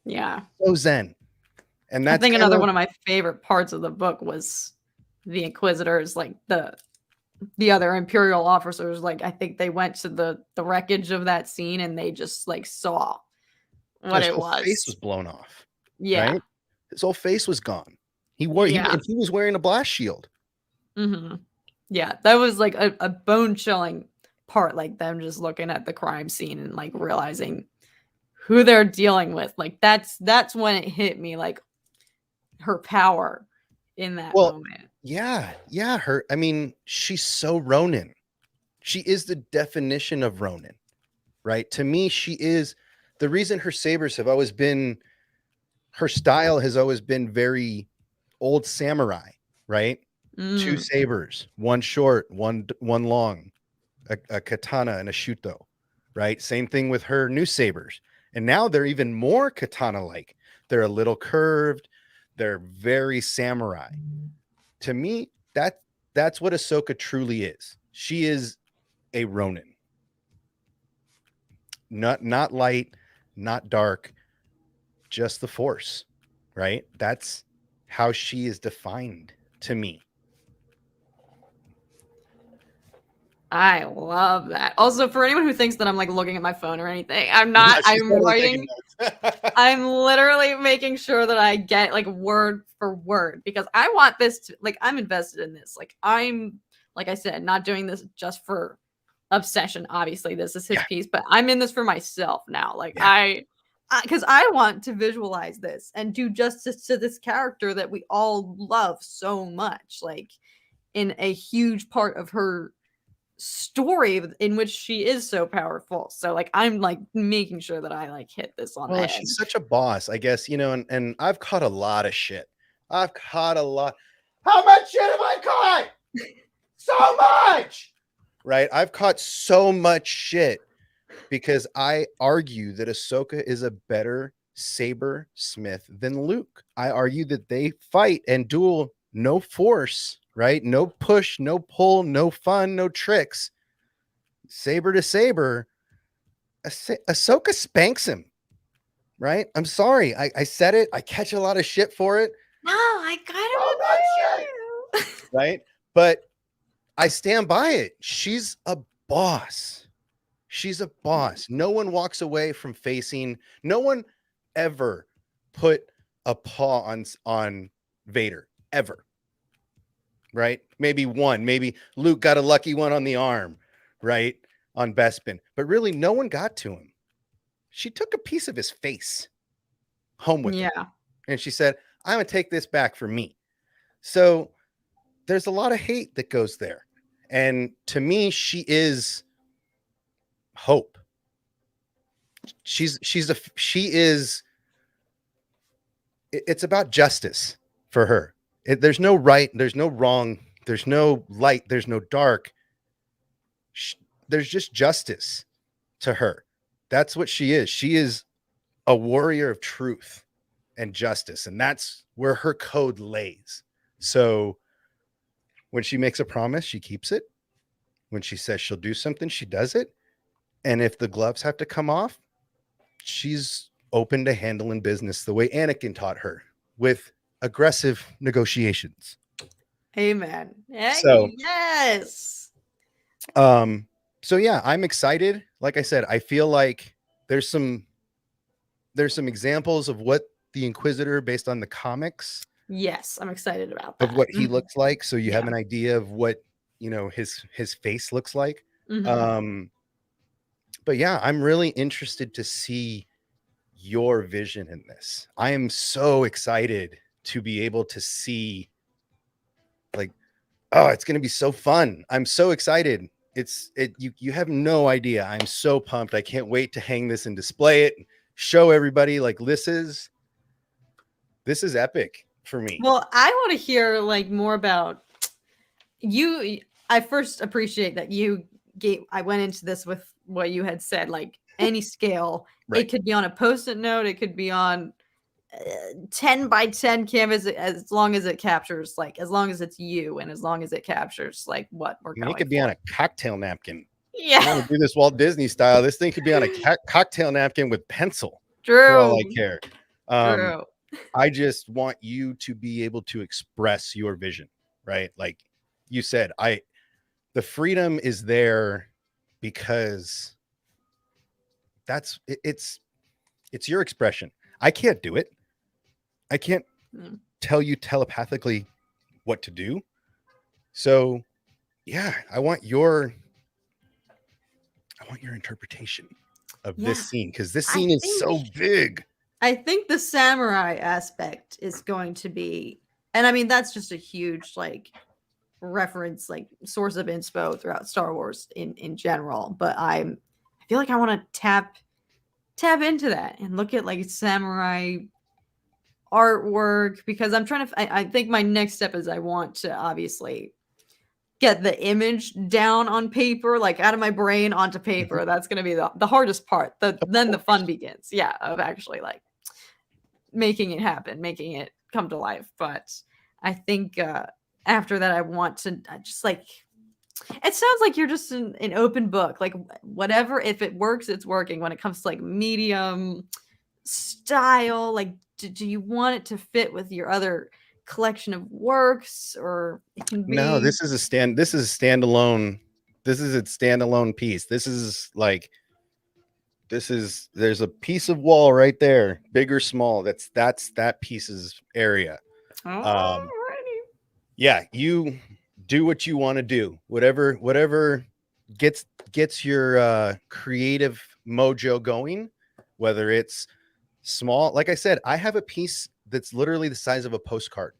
Yeah. So zen. And I that's think kind another of one of my favorite parts of the book was the Inquisitors, like the other Imperial officers. Like I think they went to the wreckage of that scene and they just like saw what his it whole face was was. blown off, Yeah. right? His whole face was gone. Yeah. He was wearing a blast shield. Hmm. Yeah. That was like a bone chilling part, like them just looking at the crime scene and like realizing who they're dealing with. Like that's when it hit me, like her power in that Well, moment. yeah, her. I mean, she's so Ronin. She is the definition of Ronin, right? To me, she is the reason her sabers have always been her style has always been very old samurai, right? Two Mm. sabers, one short, one long, a katana and a shuto, right? Same thing with her new sabers. And now they're even more katana like. They're a little curved, they're very samurai. To me, that's what Ahsoka truly is. She is a Ronin. Not light, not dark, just the force, right? That's how she is defined to me. I love that. Also, for anyone who thinks that I'm like looking at my phone or anything, I'm No, not. she's I'm totally taking writing. notes. I'm literally making sure that I get like word for word because I want this to like I'm invested in this. Like I'm like I said, not doing this just for obsession. Obviously, this is his Yeah, piece, but I'm in this for myself now. Like yeah. because I want to visualize this and do justice to this character that we all love so much. Like in a huge part of her story in which she is so powerful. So like I'm like making sure that I like hit this on the Well, head. she's such a boss, I guess, and I've caught a lot of shit. I've caught a lot. How much shit have I caught? So much. Right? I've caught so much shit because I argue that Ahsoka is a better saber smith than Luke. I argue that they fight and duel no force, right? No push, no pull, no fun, no tricks. Saber to saber, Ahsoka spanks him, right? I'm sorry. I said it. I catch a lot of shit for it. No, I kind So of much agree shit, with you. right? But I stand by it. She's a boss. She's a boss. No one walks away from facing, no one ever put a paw on Vader ever. Right? Maybe one, maybe Luke got a lucky one on the arm, right? On Bespin. But really no one got to him. She took a piece of his face home with her. Yeah. And she said, "I'm going to take this back for me." So there's a lot of hate that goes there. And to me, she is hope. She is it's about justice for her. There's no right, there's no wrong, there's no light, there's no dark. There's just justice to her. That's what she is. She is a warrior of truth and justice, and that's where her code lays. So when she makes a promise, she keeps it. When she says she'll do something, she does it. And if the gloves have to come off, she's open to handling business the way Anakin taught her, with aggressive negotiations. Amen. So Yes. Um, so yeah, I'm excited. Like I said, I feel like there's some there's some examples of what the Inquisitor, based on the comics, Yes, I'm excited about of that. what he looks like, so you have Yeah. an idea of what, his face looks like. Mhm. Um, but yeah, I'm really interested to see your vision in this. I am so excited to be able to see, like, oh, it's going to be so fun. I'm so excited. You have no idea. I'm so pumped. I can't wait to hang this and display it, show everybody, like, this is epic for me. Well, I want to hear like more about you. I first appreciate that you gave. I went into this with what you had said, like any scale. It Right. could be on a post-it note. It could be on 10 by 10 canvas, as long as it captures, like, as long as it's you and as long as it captures like what we're I mean, it going could be on for. a cocktail napkin. You want Yeah. to do this Walt Disney style, this thing could be on a cocktail napkin with pencil, for all I True. care. Um, True. I just want you to be able to express your vision, right? Like you said, the freedom is there because it's your expression. I can't do it. I can't Mm. tell you telepathically what to do. So, yeah, I want your interpretation of Yeah. this scene, because this I scene is think so big. I think the samurai aspect is going to be, and I mean that's just a huge like reference, like source of inspo throughout Star Wars in general. But I feel like I want to tap into that and look at like samurai artwork, because I'm trying to. I think my next step is I want to obviously get the image down on paper, like out of my brain onto Mhm. paper. That's going to be the hardest part. Of Then the fun course. begins. Yeah, of actually like making it happen, making it come to life. But I think after that, I want to just like, it sounds like you're just an open book. Like whatever, if it works, it's working. When it comes to like medium style, like do you want it to fit with your other collection of works, or it can No, be this is its standalone piece. There's a piece of wall right there, big or small. That's that piece's area. Um, alrighty. yeah, you do what you want to do. Whatever gets your creative mojo going, whether it's small. Like I said, I have a piece that's literally the size of a postcard,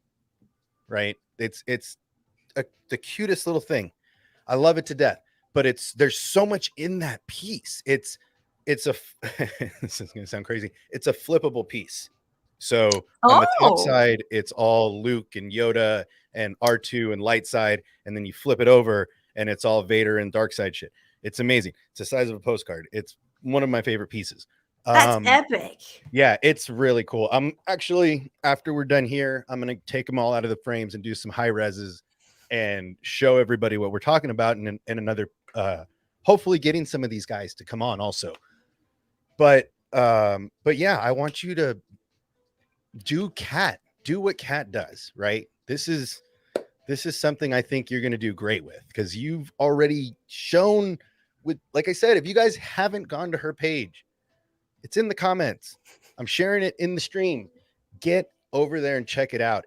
right? The cutest little thing. I love it to death, but there's so much in that piece. It's a this is going to sound crazy. It's a flippable piece. So on the top Oh, side, it's all Luke and Yoda and R2 and light side, and then you flip it over and it's all Vader and dark side shit. It's amazing. It's the size of a postcard. It's one of my favorite pieces. that's Um, epic. yeah, it's really cool. I'm actually, after we're done here, I'm gonna take them all out of the frames and do some high reses and show everybody what we're talking about, and another hopefully getting some of these guys to come on also. But yeah, I want you to do what Cat does, right? This is something I think you're going to do great with, because you've already shown with, like I said, if you guys haven't gone to her page, it's in the comments. I'm sharing it in the stream. Get over there and check it out.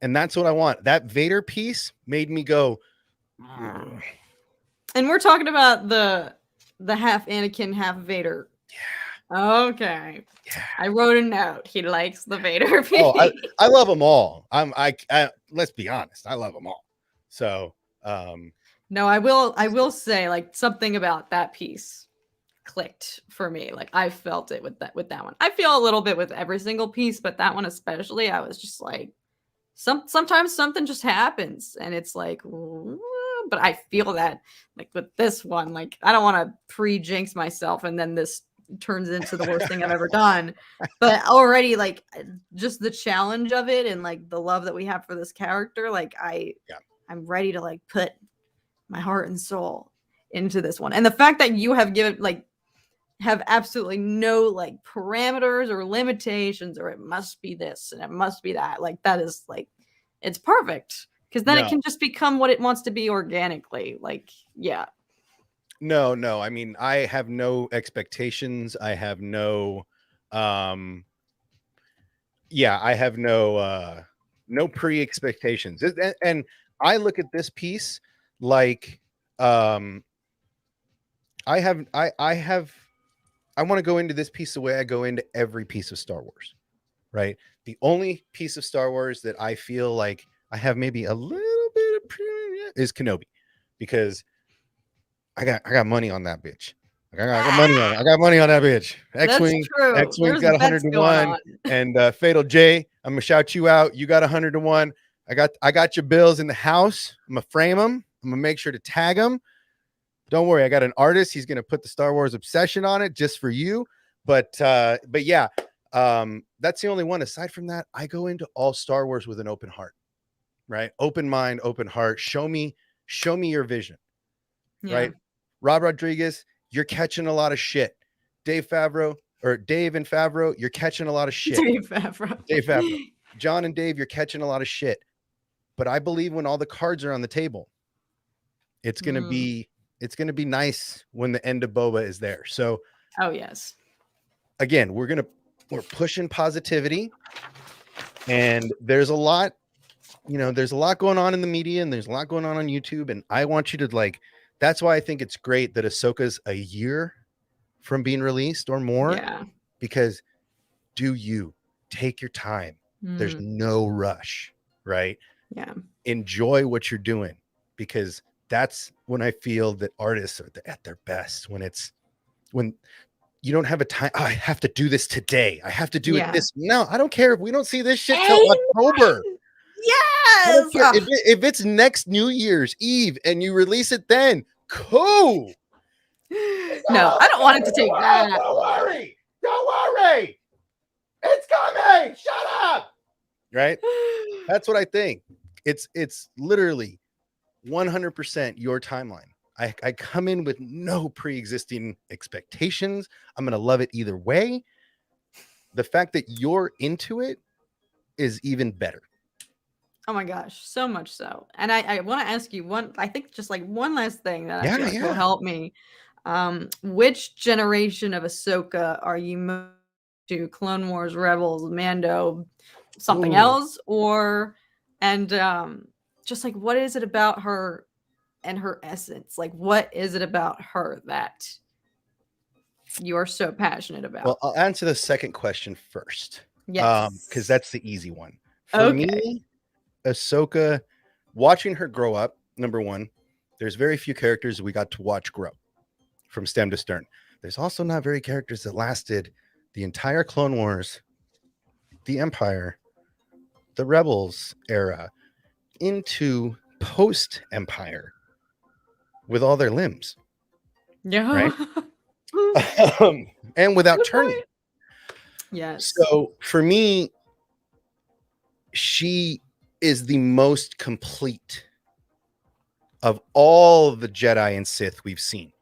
And that's what I want. That Vader piece made me go, "Mm, And we're talking about the half Anakin, half Vader. Okay. yeah. I wrote a note. He likes the Vader Oh, I, piece. I love them all. I let's be honest. I love them all. So, No, I will say like something about that piece clicked for me. Like I felt it with that one. I feel a little bit with every single piece, but that one especially, I was just like sometimes something just happens and it's like but I feel that like with this one, like I don't want to pre-jinx myself and then this turns into the worst thing I've ever done. But already like just the challenge of it and like the love that we have for this character, like yeah. I'm ready to like put my heart and soul into this one. And the fact that you have given like have absolutely no like parameters or limitations or it must be this and it must be that, like that is like it's perfect. Because then it No, can just become what it wants to be organically. Like, yeah. no. I mean, I have no expectations. I have no, yeah, I have no pre-expectations. And I look at this piece like, I have, I want to go into this piece the way I go into every piece of Star Wars, right? The only piece of Star Wars that I feel like I have maybe a little bit of is Kenobi, because I got money on that bitch. I got money on it. I got money on that bitch. That's X-wing, true. X-wing's There's got 100 bets to going 1, on. and Fatal J, I'm gonna shout you out. You got 100 to 1. I got your bills in the house. I'm gonna frame them. I'm gonna make sure to tag them. Don't worry, I got an artist. He's gonna put the Star Wars obsession on it just for you. But yeah, that's the only one. Aside from that, I go into all Star Wars with an open heart, right? Open mind, open heart. Show me your vision, Yeah. right? Rob Rodriguez, you're catching a lot of shit. Dave and Favreau, you're catching a lot of shit. Dave Favreau. Dave Favreau. John and Dave, you're catching a lot of shit. But I believe when all the cards are on the table, it's gonna be nice when the end of Boba is there. So Oh, yes. again, we're pushing positivity, and there's a lot, there's a lot going on in the media, and there's a lot going on YouTube, and I want you to that's why I think it's great that Ahsoka's a year from being released or more, Yeah. because do you take your time? There's no rush, right? Yeah. Enjoy what you're doing, because that's when I feel that artists are at their best, when you don't have a time. Oh, I have to do this today. I have to do it this. No, I don't care if we don't see this shit till October. I don't Yes. care. If it's next New Year's Eve and you release it then, cool. No, I don't want it to take that. Don't worry. It's coming. Shut up. Right? That's what I think. It's literally 100% your timeline. I come in with no pre-existing expectations. I'm going to love it either way. The fact that you're into it is even better. Oh my gosh, so much so. And I want to ask you I think just like one last thing that I feel like will help me. Which generation of Ahsoka are you most to? Clone Wars, Rebels, Mando, something else? And just like, what is it about her and her essence? Like, what is it about her that you're so passionate about? Well, I'll answer the second question first. Yes. Because that's the easy one. For me, Ahsoka, watching her grow up, number one, there's very few characters we got to watch grow from stem to stern. There's also not very characters that lasted the entire Clone Wars, the Empire, the Rebels era, into post-Empire with all their limbs. Yeah. Right? And without turning. Yes. So for me, she is the most complete of all the Jedi and Sith we've seen.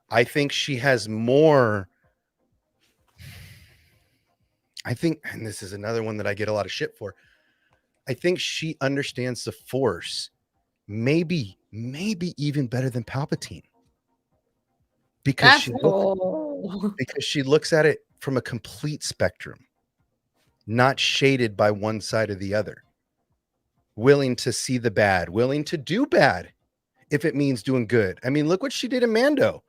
I think she has more. I think, and this is another one that I get a lot of shit for, I think she understands the Force maybe even better than Palpatine. Because she looks at it from a complete spectrum, not shaded by one side or the other. Willing to see the bad, willing to do bad if it means doing good. I mean, look what she did in Mando.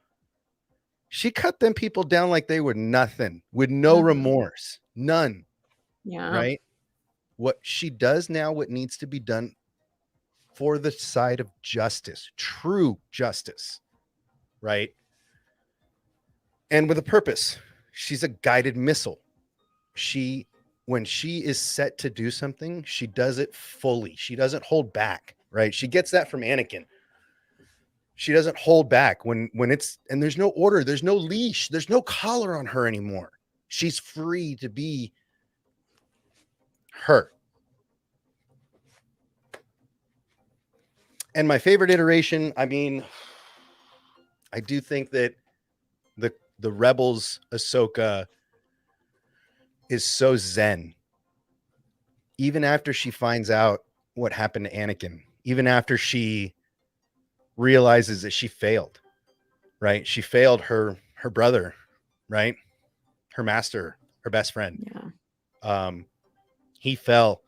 She cut them people down like they were nothing, with no remorse, none. Yeah. Right? What she does now, what needs to be done for the side of justice, true justice, right? And with a purpose. She's a guided missile. When she is set to do something, she does it fully. She doesn't hold back, right? She gets that from Anakin. She doesn't hold back when it's, and there's no order, there's no leash, there's no collar on her anymore. She's free to be her. And my favorite iteration, I mean, I do think that the Rebels Ahsoka is so zen. Even after she finds out what happened to Anakin, even after she realizes that she failed, right? She failed her brother, right? Her master, her best friend. Yeah. He fell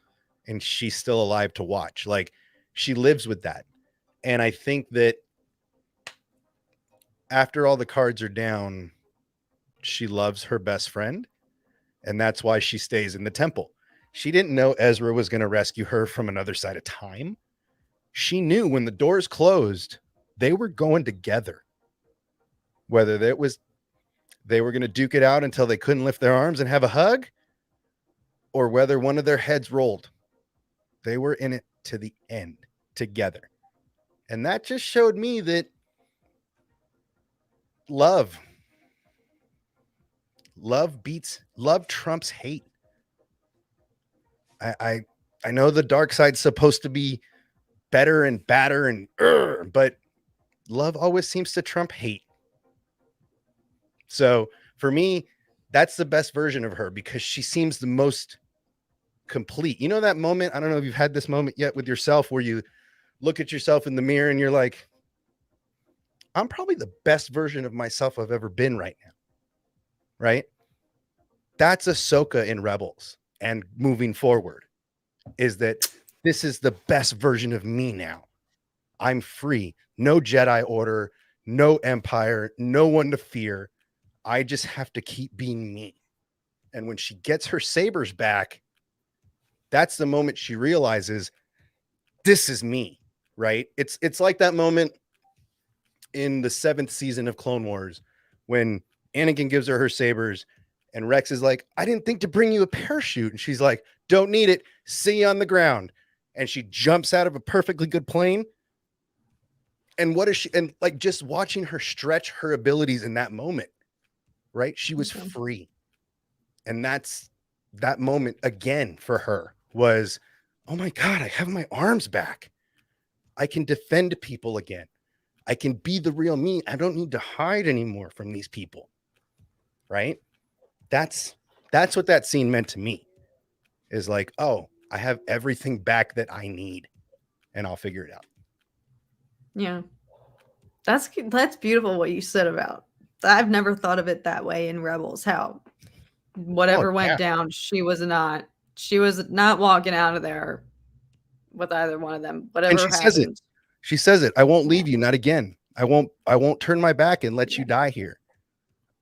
and she's still alive to watch. Like, she lives with that. And I think that after all the cards are down, she loves her best friend. And that's why she stays in the temple. She didn't know Ezra was going to rescue her from another side of time. She knew when the doors closed, they were going together. Whether it was they were going to duke it out until they couldn't lift their arms and have a hug, or whether one of their heads rolled, they were in it to the end together. And that just showed me that love trumps hate. I know the dark side's supposed to be better and badder and but love always seems to trump hate. So for me, that's the best version of her because she seems the most complete. You know that moment, I don't know if you've had this moment yet with yourself where you look at yourself in the mirror and you're like, I'm probably the best version of myself I've ever been right now. Right? That's Ahsoka in Rebels and moving forward, is that this is the best version of me now. I'm free. No Jedi Order, no Empire, no one to fear. I just have to keep being me. And when she gets her sabers back, that's the moment she realizes this is me, right? It's like that moment in the 7th season of Clone Wars when Anakin gives her sabers and Rex is like, I didn't think to bring you a parachute. And she's like, don't need it. See you on the ground. And she jumps out of a perfectly good plane. And what is she? And like just watching her stretch her abilities in that moment, right? She was free. And that's that moment again for her was, oh my God, I have my arms back. I can defend people again. I can be the real me. I don't need to hide anymore from these people. Right? That's what that scene meant to me. Is like, oh, I have everything back that I need and I'll figure it out. Yeah. That's beautiful what you said about. I've never thought of it that way in Rebels, how whatever went down, she was not walking out of there with either one of them. Whatever and happened. She says it. I won't leave you, not again. I won't turn my back and let you die here.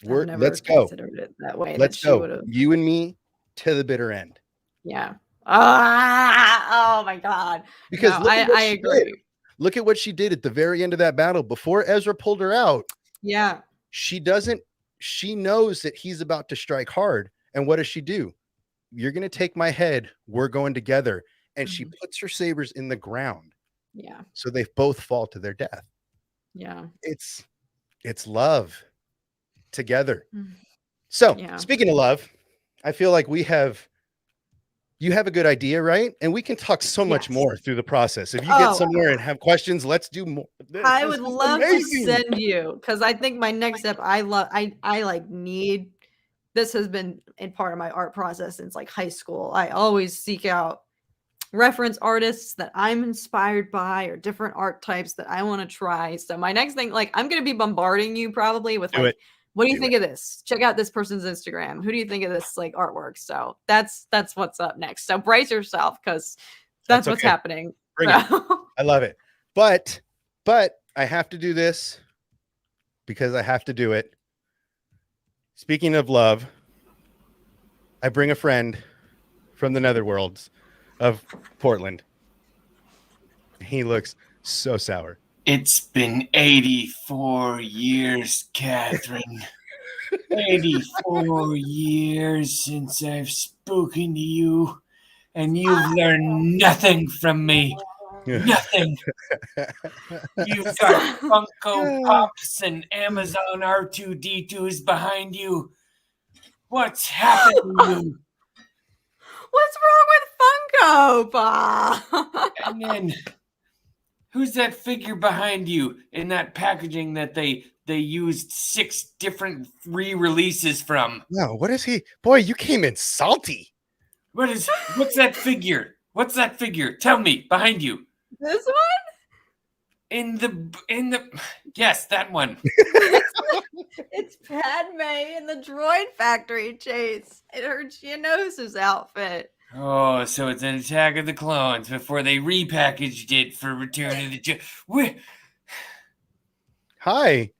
Let's go. Considered it that way. Let's go. You and me to the bitter end. Yeah. Oh my God. Because no, I agree. Did. Look at what she did at the very end of that battle before Ezra pulled her out. Yeah. She knows that he's about to strike hard. And what does she do? You're going to take my head. We're going together. And she puts her sabers in the ground. Yeah. So they both fall to their death. Yeah. It's love together. So speaking of love, I feel like you have a good idea, right? And we can talk so much more through the process. If you get somewhere and have questions, let's do more. I would love to send you, because I think my next step, I like need, this has been in part of my art process since like high school. I always seek out reference artists that I'm inspired by or different art types that I want to try. So my next thing, like I'm going to be bombarding you probably with like, what do you think of this? Check out this person's Instagram. Who do you think of this like artwork? So that's what's up next. So brace yourself because that's what's happening. Bring it. I love it. But I have to do this because I have to do it. Speaking of love, I bring a friend from the netherworlds of Portland. He looks so sour. It's been 84 years, Catherine. 84 years since I've spoken to you, and you've learned nothing from me. Nothing. You've got Funko Pops and Amazon R2-D2s behind you. What's happened to you? What's wrong with Funko Pop? And then, who's that figure behind you in that packaging that they used 6 different re-releases from? No, what is he? Boy, you came in salty. What's that figure? What's that figure? Tell me, behind you. This one? In the yes, that one. It's Padme in the droid factory chase. In her Geonosis outfit. Oh, so it's an Attack of the Clones before they repackaged it for Return of the Jedi. Hi.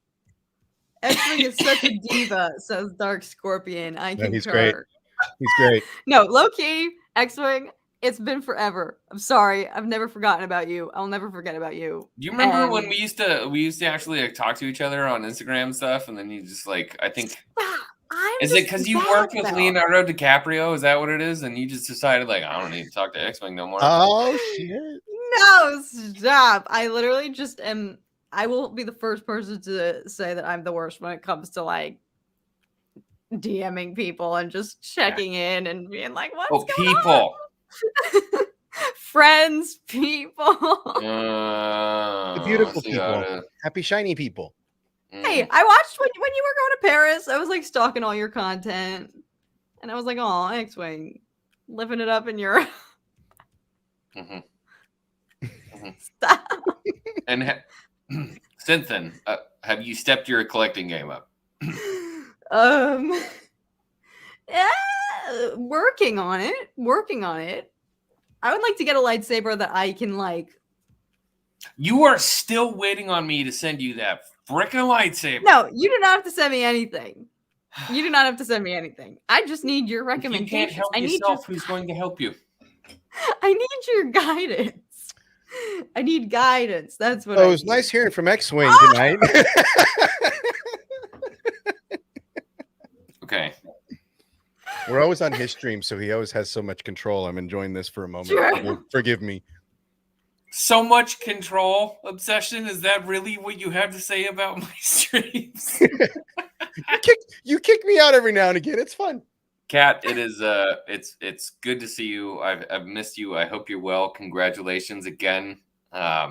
X-Wing is such a diva, says Dark Scorpion. I concur. He's great. He's great. No, low-key, X-Wing, it's been forever. I'm sorry. I've never forgotten about you. I'll never forget about you. Do you remember when we used to actually like, talk to each other on Instagram and stuff, and then you just like I think is it because you worked with Leonardo DiCaprio? Is that what it is? And you just decided like I don't need to talk to X-Wing no more. Oh shit! No, stop! I literally just am. I will be the first person to say that I'm the worst when it comes to like DMing people and just checking in and being like, "What's going people? On? Friends, people." The beautiful people, happy shiny people. Hey, I watched when you were going to Paris. I was like stalking all your content, and I was like, "Oh, X-Wing, living it up in Europe." Stop. And since then, have you stepped your collecting game up? Yeah, working on it. I would like to get a lightsaber that I can like. You are still waiting on me to send you that frickin' lightsaber. No, you do not have to send me anything. You do not have to send me anything. I just need your recommendations. You can't help yourself. Who's going to help you? I need your guidance. I need guidance. That's what. Oh, it was nice hearing from X-Wing tonight. Okay. We're always on his stream, so he always has so much control. I'm enjoying this for a moment. Sure. Forgive me. So much control obsession. Is that really what you have to say about my streams? You kick me out every now and again. It's fun. Kat, it is it's good to see you. I've missed you. I hope you're well. Congratulations again. Oh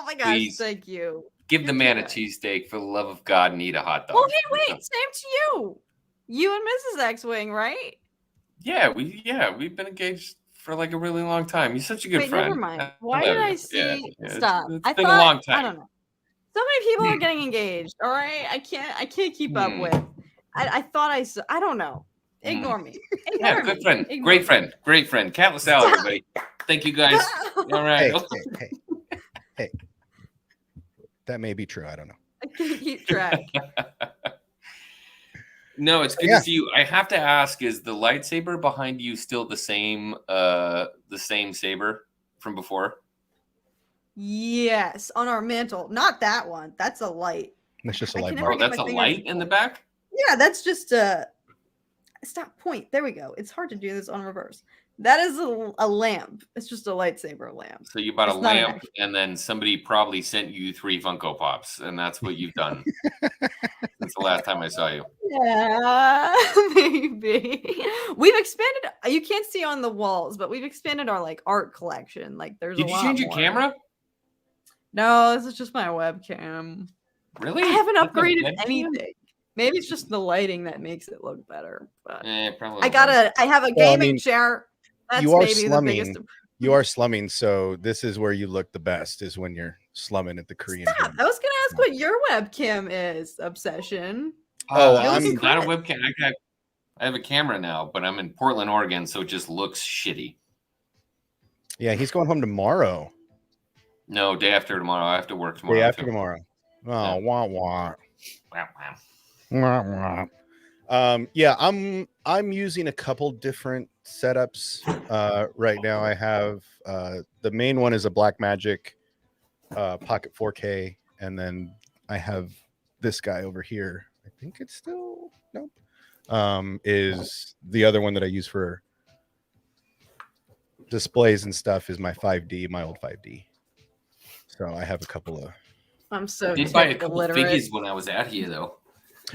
my gosh, thank you. Give the man a cheesesteak for the love of God and eat a hot dog. Well, hey, wait, same to you. You and Mrs. X-Wing, right? Yeah, we've been engaged for like a really long time. You're such a good friend. Never mind. Why did I see? Yeah, Stop. It's been a long time. I don't know. So many people are getting engaged. All right, I can't keep up with. I thought I saw. I don't know. Ignore me. Yeah, good friend. Great friend. Great friend. Kat LaSalle, everybody. Thank you guys. All right. Hey. That may be true. I don't know. I can't keep track. No, it's good to see you. I have to ask: is the lightsaber behind you still the same saber from before? Yes, on our mantle. Not that one. That's a light. That's just a light. Oh, that's a light in the back? Yeah, that's just a stop point. There we go. It's hard to do this on reverse. That is a lamp. It's just a lightsaber lamp. So you bought a lamp, and then somebody probably sent you 3 Funko Pops, and that's what you've done since the last time I saw you. Yeah, maybe. We've expanded. You can't see on the walls, but we've expanded our like art collection. Like, there's. Did you change your camera? No, this is just my webcam. Really? I haven't upgraded anything. Maybe it's just the lighting that makes it look better. But probably. I have a gaming chair. That's you are maybe slumming. The biggest. You are slumming, so this is where you look the best. Is when you're slumming at the Korean. Stop. I was gonna ask what your webcam is. Obsession. I'm not a webcam. I have a camera now, but I'm in Portland, Oregon, so it just looks shitty. Yeah, he's going home tomorrow. No, day after tomorrow. I have to work tomorrow. Day after tomorrow. Oh, wah wah. Yeah, I'm using a couple different setups right now. I have the main one is a Blackmagic Pocket 4K, and then I have this guy over here. I think it's still nope. Is the other one that I use for displays and stuff is my 5D, my old 5D. So I have a couple of. I'm so. I did buy a couple of figures when I was out here, though.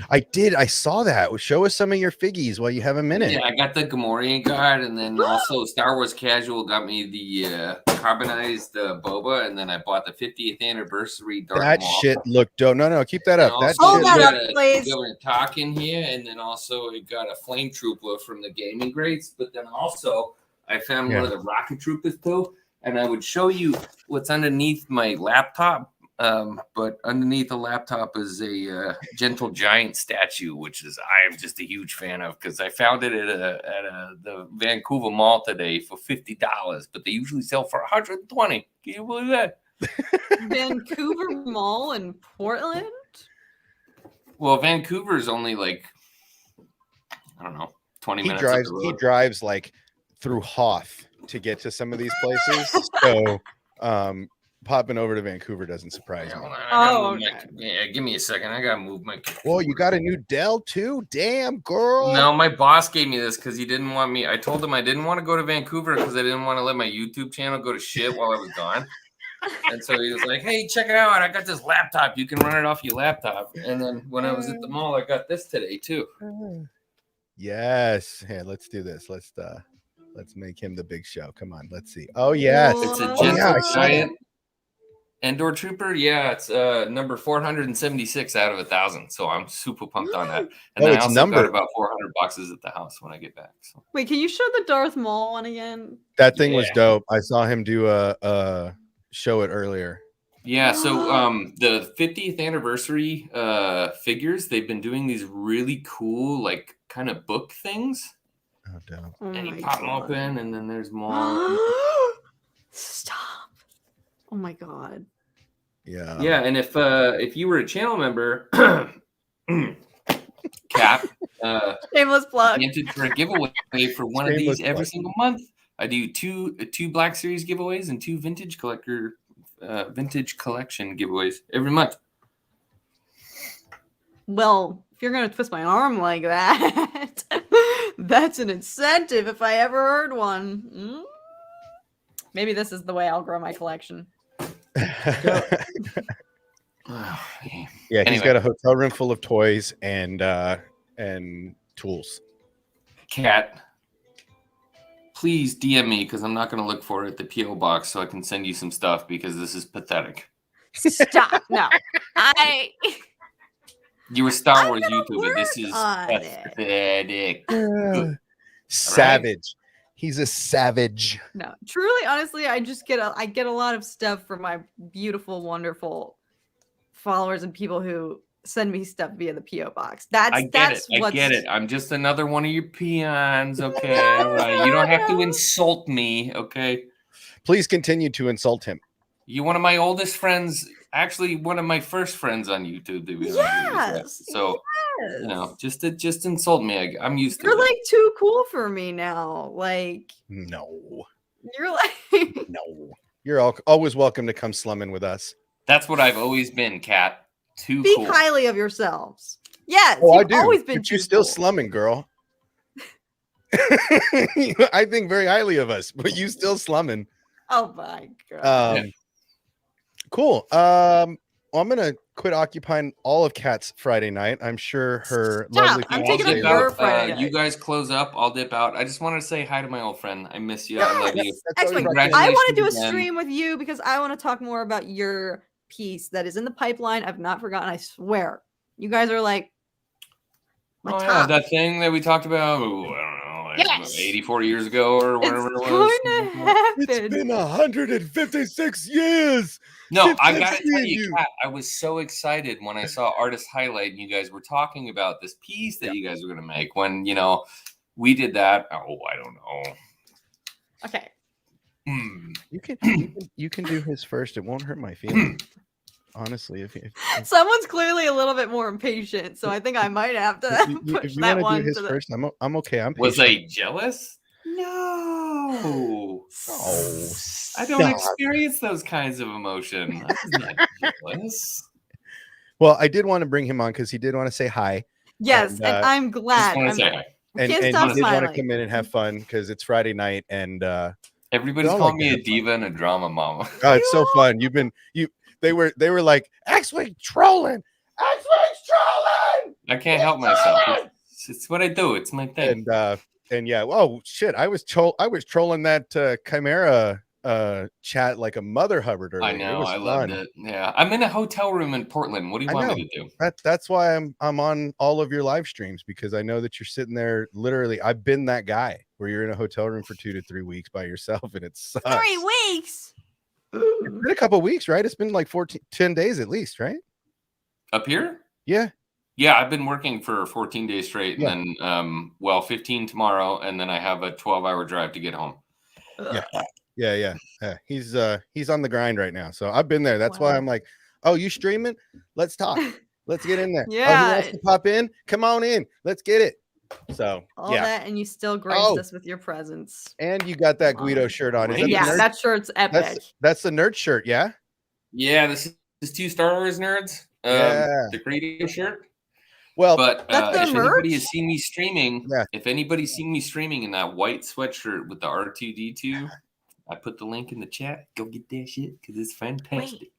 I did. I saw that. Show us some of your figgies while you have a minute. Yeah, I got the Gamorrean card, and then also Star Wars Casual got me the carbonized boba, and then I bought the 50th anniversary Darth Maul. That shit looked dope. No, keep that up. That hold shit that up, please. Governor Talk in here, and then also it got a flame trooper from the gaming greats, but then also I found one of the rocket troopers too, and I would show you what's underneath my laptop. But underneath the laptop is a gentle giant statue, which is I am just a huge fan of because I found it at the Vancouver Mall today for $50, but they usually sell for $120. Can you believe that? Vancouver Mall in Portland. Well, Vancouver is only like I don't know 20 minutes. He drives like through Hoth to get to some of these places. So popping over to Vancouver doesn't surprise me. Yeah, give me a second. I gotta move my. Well, you got a new Dell too? Damn, girl. No, my boss gave me this because he didn't want me. I told him I didn't want to go to Vancouver because I didn't want to let my YouTube channel go to shit while I was gone. And so he was like, "Hey, check it out! I got this laptop. You can run it off your laptop." And then when I was at the mall, I got this today too. Yes. Hey, let's do this. Let's make him the big show. Come on, let's see. Oh yes, it's a gentle giant Endor Trooper. Yeah, it's number 476 out of 1,000. So I'm super pumped on that. And then I also got about 400 boxes at the house when I get back. So. Wait, can you show the Darth Maul one again? That thing was dope. I saw him do a show it earlier. Yeah, so the 50th anniversary figures, they've been doing these really cool, like, kind of book things. Oh, dope. And you pop them open, and then there's more. Stop. Oh, my God. Yeah. Yeah, and if you were a channel member, Cap, shameless plug. entered for a giveaway for one of these every single month. I do two Black Series giveaways and two vintage collection giveaways every month. Well, if you're gonna twist my arm like that, that's an incentive if I ever heard one. Maybe this is the way I'll grow my collection. Yeah, he's got a hotel room full of toys and tools. Cat, please DM me because I'm not going to look for it at the PO box so I can send you some stuff because this is pathetic. Stop! No, you were Star Wars YouTuber. This is pathetic. Savage. Right? He's a savage. No, truly, honestly, I get a lot of stuff from my beautiful, wonderful followers and people who send me stuff via the PO box. I get it. I'm just another one of your peons. Okay, all right. You don't have to insult me. Okay. Please continue to insult him. You're one of my oldest friends. Actually, one of my first friends on YouTube. So, you know, just insult me. I'm used to it. You're like too cool for me now. Like, no. You're like, no. You're always welcome to come slumming with us. That's what I've always been, Kat. Speak highly of yourselves. Yes. Oh, I do. Always been. But you're still slumming, girl. I think very highly of us, but you still slumming. Oh my God. Cool. Well, I'm gonna quit occupying all of Kat's Friday night. I'm sure her lovely. I'm taking up your Friday night. You guys close up. I'll dip out. I just wanted to say hi to my old friend. I miss you. I love you. Excellent. I want to do a stream with you because I want to talk more about your piece that is in the pipeline. I've not forgotten. I swear. You guys are like. Yeah, that thing that we talked about. Ooh, I don't know. Like 84 years ago or whatever it was. Going to happen. It's been 156 years. No, I gotta tell you, Kat, I was so excited when I saw Artist Highlight and you guys were talking about this piece that you guys were gonna make. When we did that. Oh, I don't know. Okay. You can do his first. It won't hurt my feelings. Honestly, if someone's clearly a little bit more impatient, so I think I might have to push that one. Do his first, I'm okay. I'm patient. Was I jealous? No. I don't experience those kinds of emotion. I was not jealous. Well, I did want to bring him on because he did want to say hi. Yes, and I'm glad. Just say hi. And he did want to come in and have fun because it's Friday night and everybody's calling me a diva and a drama mama. Oh, it's so fun. They were like, X-Wing trolling. X-Wing's trolling. I can't help myself. It's what I do. It's my thing. And yeah, oh shit, I was trolling that Chimera chat like a mother hubbard earlier. I know, I loved it. Yeah, I'm in a hotel room in Portland. What do you want me to do? That's why I'm on all of your live streams because I know that you're sitting there. Literally, I've been that guy where you're in a hotel room for 2 to 3 weeks by yourself, and it sucks. 3 weeks. It's been a couple weeks, right? It's been like 10 days at least, right? Up here? Yeah. Yeah, I've been working for 14 days straight, and Yeah. then 15 tomorrow, and then I have a 12-hour drive to get home. Yeah. He's on the grind right now. So I've been there. That's why Wow. I'm like, oh, you streaming? Let's talk. Let's get in there. Oh, Yeah. who wants to pop in? Come on in. Let's get it. So All yeah. that, and you still graced Oh. us with your presence. And you got that Come on. Guido shirt on. Is that the Yeah, nerd? that shirt's epic. That's the nerd shirt, yeah? Yeah, this is 2 Star Wars nerds. Yeah. The Greedo shirt. Well, But That's their if anybody merch? has seen me streaming, Yeah. if anybody's seen me streaming in that white sweatshirt with the R2D2, I put the link in the chat. Go get that shit because it's fantastic. Wait.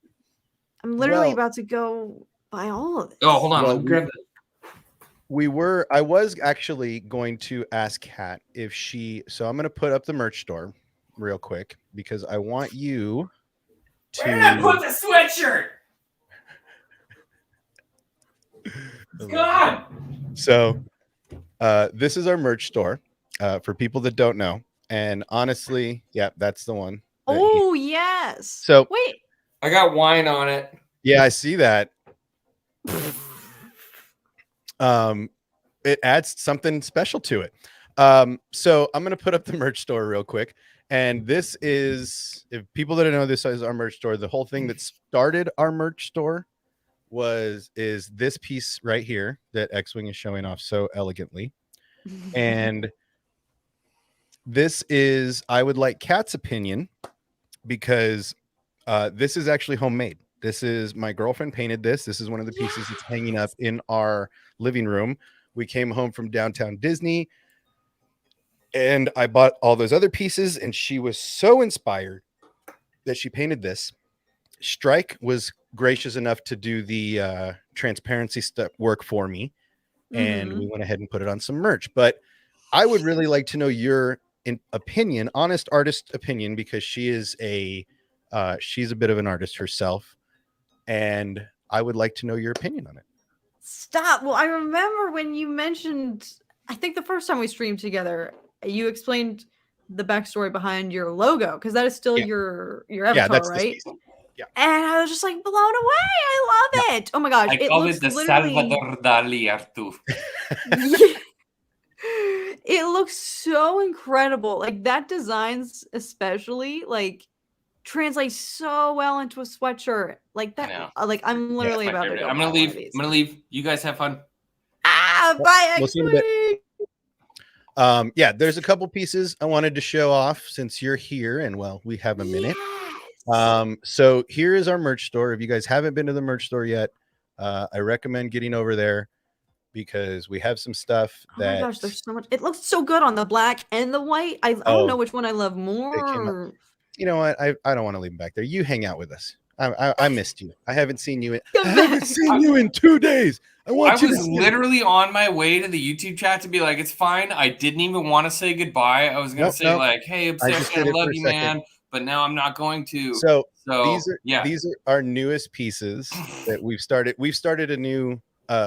I'm literally Well- about to go buy all of it. Oh, hold on. Well, Let me grab that. I was actually going to ask Kat if so I'm going to put up the merch store real quick because I want you Where did I put to. the sweatshirt? It's gone. So this is our merch store for people that don't know. And honestly, yeah, that's the one. that he- Oh, yes. So- wait. I got wine on it. yeah, I see that. It adds something special to it. So I'm going to put up the merch store real quick. And this is, if people that don't know, this is our merch store. The whole thing that started our merch store is this piece right here that X-Wing is showing off so elegantly. And this is, I would like Kat's opinion because this is actually homemade. This is my girlfriend painted this. This is one of the pieces that's hanging up in our living room. We came home from downtown Disney and I bought all those other pieces, and she was so inspired that she painted this. Strike was gracious enough to do the transparency work for me, and we went ahead and put it on some merch. But I would really like to know your opinion, honest artist opinion, because she's a bit of an artist herself, and I would like to know your opinion on it. Stop. Well, I remember when you mentioned, I think the first time we streamed together, you explained the backstory behind your logo because that is still Yeah. your avatar, that's this right? piece. Yeah. And I was just like blown away. I love it. Oh my gosh. I it call looks it the literally... Salvador Dali Artur. It looks so incredible. Like that designs especially like translates so well into a sweatshirt. Like I that. know. Like I'm literally My about to favorite. go. I'm buy gonna one leave. of these. I'm gonna leave. You guys have fun. Bye. We'll see you in a bit. Yeah, there's a couple pieces I wanted to show off since you're here, and well, we have a minute. Yes. So here is our merch store. If you guys haven't been to the merch store yet, I recommend getting over there because we have some stuff Oh my that gosh, there's so much. It looks so good on the black and the white. I Oh, don't know which one I love came more. you know what? I don't want to leave them back there. You hang out with us. I missed you. I haven't seen you Come back. in 2 days. I I want you to was see me. literally on my way to the YouTube chat to be like, it's fine. I didn't even want to say goodbye. I was gonna Nope, say nope. like, hey, I just Obsession, did I it for love a you, second. man. But now I'm not going to. So So yeah. these are our newest pieces that we've started. We've started a new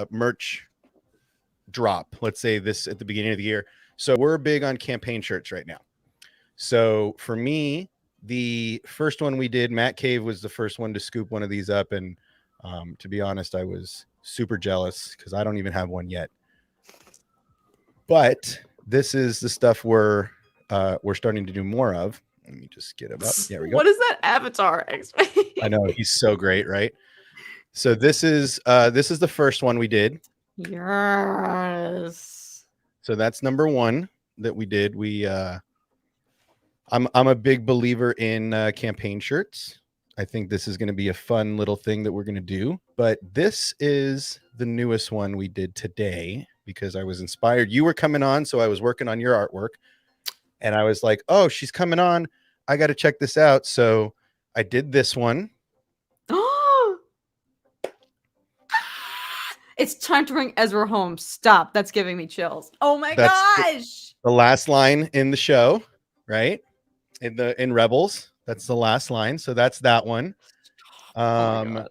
merch drop. Let's say this at the beginning of the year. So we're big on campaign shirts right now. So for me, the first one we did, Matt Cave was the first one to scoop one of these up, and to be honest, I was super jealous because I don't even have one yet. But this is the stuff we're starting to do more of. Let me just get him up. There we go. What is that avatar? I know he's so great, right? So this is the first one we did. Yes. So that's number one that we did. I'm a big believer in campaign shirts. I think this is going to be a fun little thing that we're going to do. But this is the newest one we did today because I was inspired. You were coming on, so I was working on your artwork. And I was like, oh, she's coming on. I got to check this out. So I did this one. It's time to bring Ezra home. Stop. That's giving me chills. Oh my That's gosh. The last line in the show, right? In Rebels. That's the last line. So that's that one. Oh my God.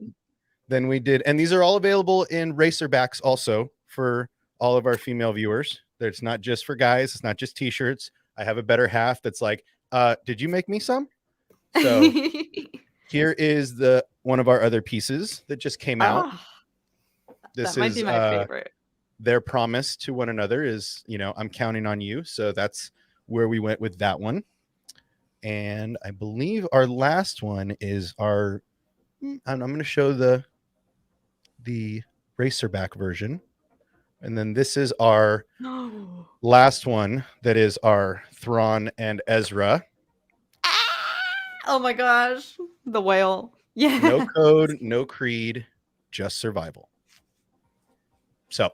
Then we did, and these are all available in racerbacks also for all of our female viewers. It's not just for guys. It's not just t-shirts. I have a better half that's like, did you make me some? So here is one of our other pieces that just came out. Ah, This that might is be my favorite. their promise to one another is, I'm counting on you. So that's where we went with that one. And I believe our last one is I'm going to show the racerback version. And then this is our last one that is our Thrawn and Ezra. Oh my gosh. The whale. Yeah. No code, no creed, just survival. So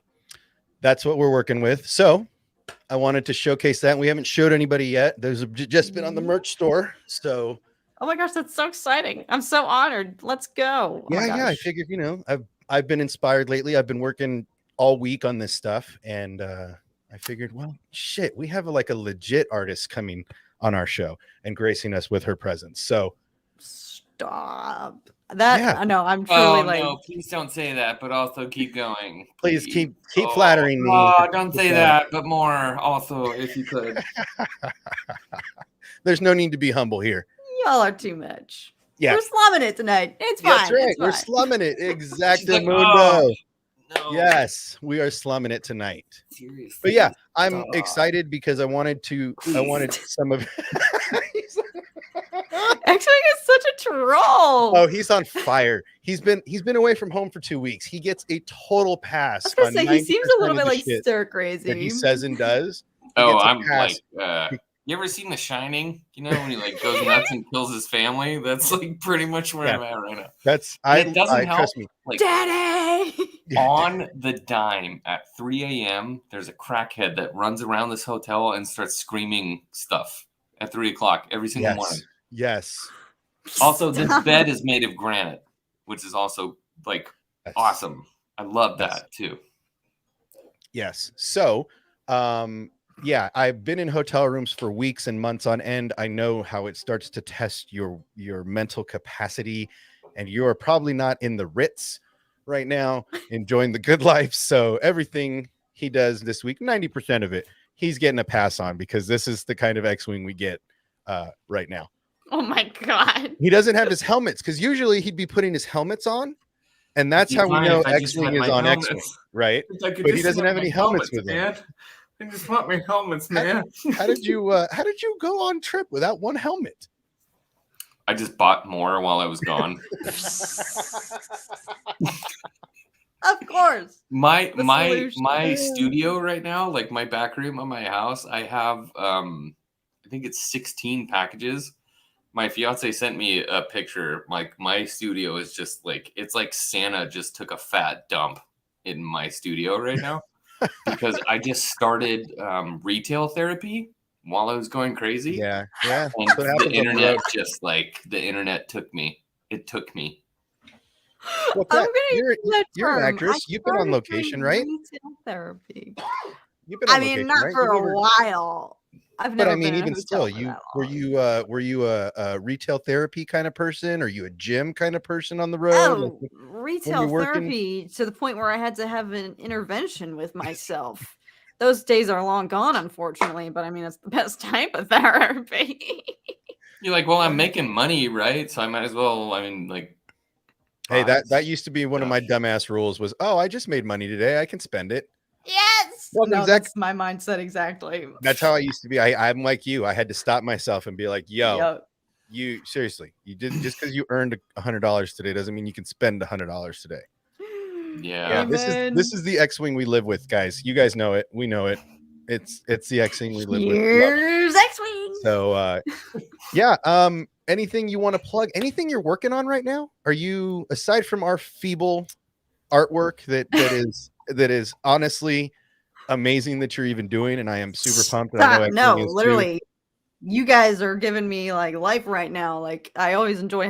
that's what we're working with. So I wanted to showcase that. We haven't showed anybody yet. There's just been on the merch store. So oh my gosh, that's so exciting. I'm so honored. Let's go. Oh my yeah, I gosh. figured, I've been inspired lately. I've been working all week on this stuff, and I figured, well, shit, we have like a legit artist coming on our show and gracing us with her presence. So Stop. That Yeah. no, I'm truly Oh like no! Please don't say that. But also keep going. please keep Oh, flattering me. Oh, don't say that. But more also, if you could. There's no need to be humble here. y'all are too much. Yeah, We're slumming it tonight. It's fine. that's right. It's We're fine. slumming it. She's Exactly, like, Mundo. oh, no. Yes, we are slumming it tonight. Seriously. But yeah, I'm Stop. excited because I wanted some of X-Wing is such a troll. Oh, he's on fire. He's been away from home for 2 weeks. He gets a total pass. I was gonna on say he seems a 90% little of bit the like shit stir crazy. that he says and does. He Oh, gets a I'm pass. like, you ever seen The Shining? You know, when he like goes nuts and kills his family? That's like pretty much where Yeah. I'm at right now. That's It doesn't help. trust me. Like Daddy. on the dime at 3 a.m., there's a crackhead that runs around this hotel and starts screaming stuff at 3 o'clock every single morning. Yes. Also, this Stop. bed is made of granite, which is also like Yes. awesome. I love Yes. that too. Yes. So, yeah, I've been in hotel rooms for weeks and months on end. I know how it starts to test your mental capacity, and you're probably not in the Ritz right now enjoying the good life. So everything he does this week, 90% of it, he's getting a pass on because this is the kind of X-Wing we get right now. Oh my god. He doesn't have his helmets because usually he'd be putting his helmets on, and that's how we Fine know if I just X-Wing had is my on helmets. X-Wing, right? If I could But he just doesn't have my any helmets with him. man. I just want my helmets, man. How did you go on trip without one helmet? I just bought more while I was gone. Of course. my The my solution. my studio right now, like my back room of my house, I have I think it's 16 packages. My fiance sent me a picture. Like my studio is just like, it's like Santa just took a fat dump in my studio right now because I just started retail therapy while I was going crazy. Yeah. And That's what happens the on the internet road. just like the internet took me. It took me. What's I'm that? gonna You're use that you're an term. actress. I You've been on started location, doing right? Retail therapy. You've been on I mean, location, not right? for You've a never- while. I've But never I mean, been in a even hotel still, for that were you a retail therapy kind of person? Or you a gym kind of person on the road? Oh, Like, retail working- therapy to the point where I had to have an intervention with myself. Those days are long gone, unfortunately, but I mean, it's the best type of therapy. You're like, well, I'm making money, right? So I might as well, I mean, like, Hey, buy that used to be one of my stuff. dumbass rules was, oh, I just made money today. I can spend it. Yes. Well, no, exact- that's my mindset exactly. That's how I used to be. I'm like you. I had to stop myself and be like, yo, Yep. you seriously, you didn't just because you earned $100 today doesn't mean you can spend $100 today. Yeah. This is the X-Wing we live with, guys. You guys know it. We know it. It's the X-Wing we live with. Here's X-Wing. So yeah. Anything you want to plug? Anything you're working on right now? Are you, aside from our feeble artwork that is honestly amazing that you're even doing, and I am super pumped. And I know No, X-Wing is too. literally, you guys are giving me like life right now. Like I always enjoy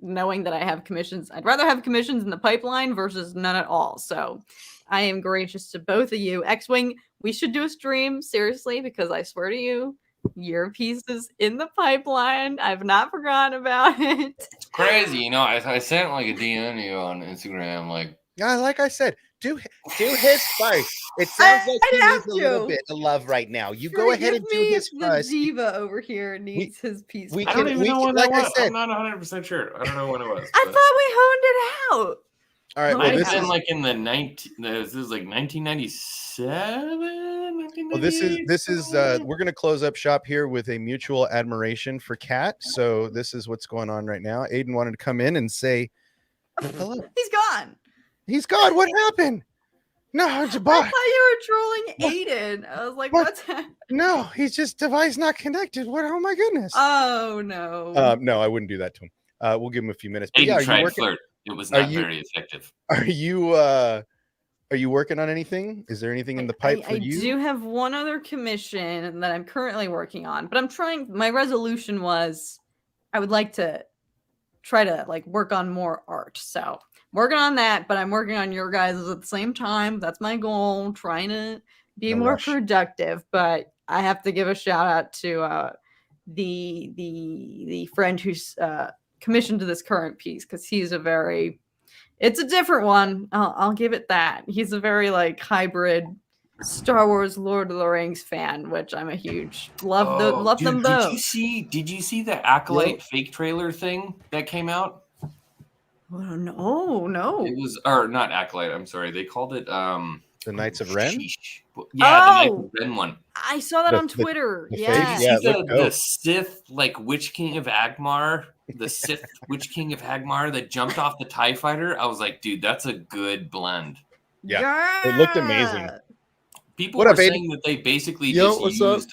knowing that I have commissions. I'd rather have commissions in the pipeline versus none at all. So I am gracious to both of you. X-Wing, we should do a stream, seriously, because I swear to you, your piece is in the pipeline. I've not forgotten about it. It's crazy, you know. I sent like a DM to you on Instagram, like Yeah, like I said, do his first. It sounds like he I'd needs have a little to. bit of love right now. You go ahead and do his Forgive me if first. the diva over here needs his piece. we I can- don't even we know can- when like that I was. said- I'm not 100% sure. I don't know when it was. I but- thought we honed it out. All right. Might Well, Might this have been is like in the 19. This is like 1997. well, this is we're gonna close up shop here with a mutual admiration for Kat. So this is what's going on right now. Aiden wanted to come in and say hello. He's gone. He's gone. What happened? No, I it's a thought bot. you were trolling Aiden. I was like, What? what's happening? No, he's just device not connected. What? Oh my goodness. Oh no. No, I wouldn't do that to him. We'll give him a few minutes. But Aiden yeah, are you tried working? flirt. It was are not you- very effective. Are you working on anything? Is there anything in the pipe for I you? do have one other commission that I'm currently working on, but I'm trying. My resolution was I would like to try to like work on more art. So I'm working on that, but I'm working on your guys at the same time. That's my goal. Trying to be No more rush. productive, but I have to give a shout out to the friend who's commissioned to this current piece because he's a very it's a different one. I'll give it that. He's a very like hybrid Star Wars Lord of the Rings fan, which I'm a huge love Oh, dude, them both. Did you see the Acolyte fake trailer thing that came out? Oh, no. It was or not Acolyte. I'm sorry. They called it The Knights of Ren? sheesh. Yeah, the Knights Oh! of Ren one. I saw that The- on Twitter. the fake- Yeah. yeah, it See looked the dope. Sith like Witch King of Agmar, the Sith Witch King of Agmar that jumped off the TIE fighter. I was like, dude, that's a good blend. Yeah, it looked amazing. People What were up, baby? saying that they basically Yo, just what's used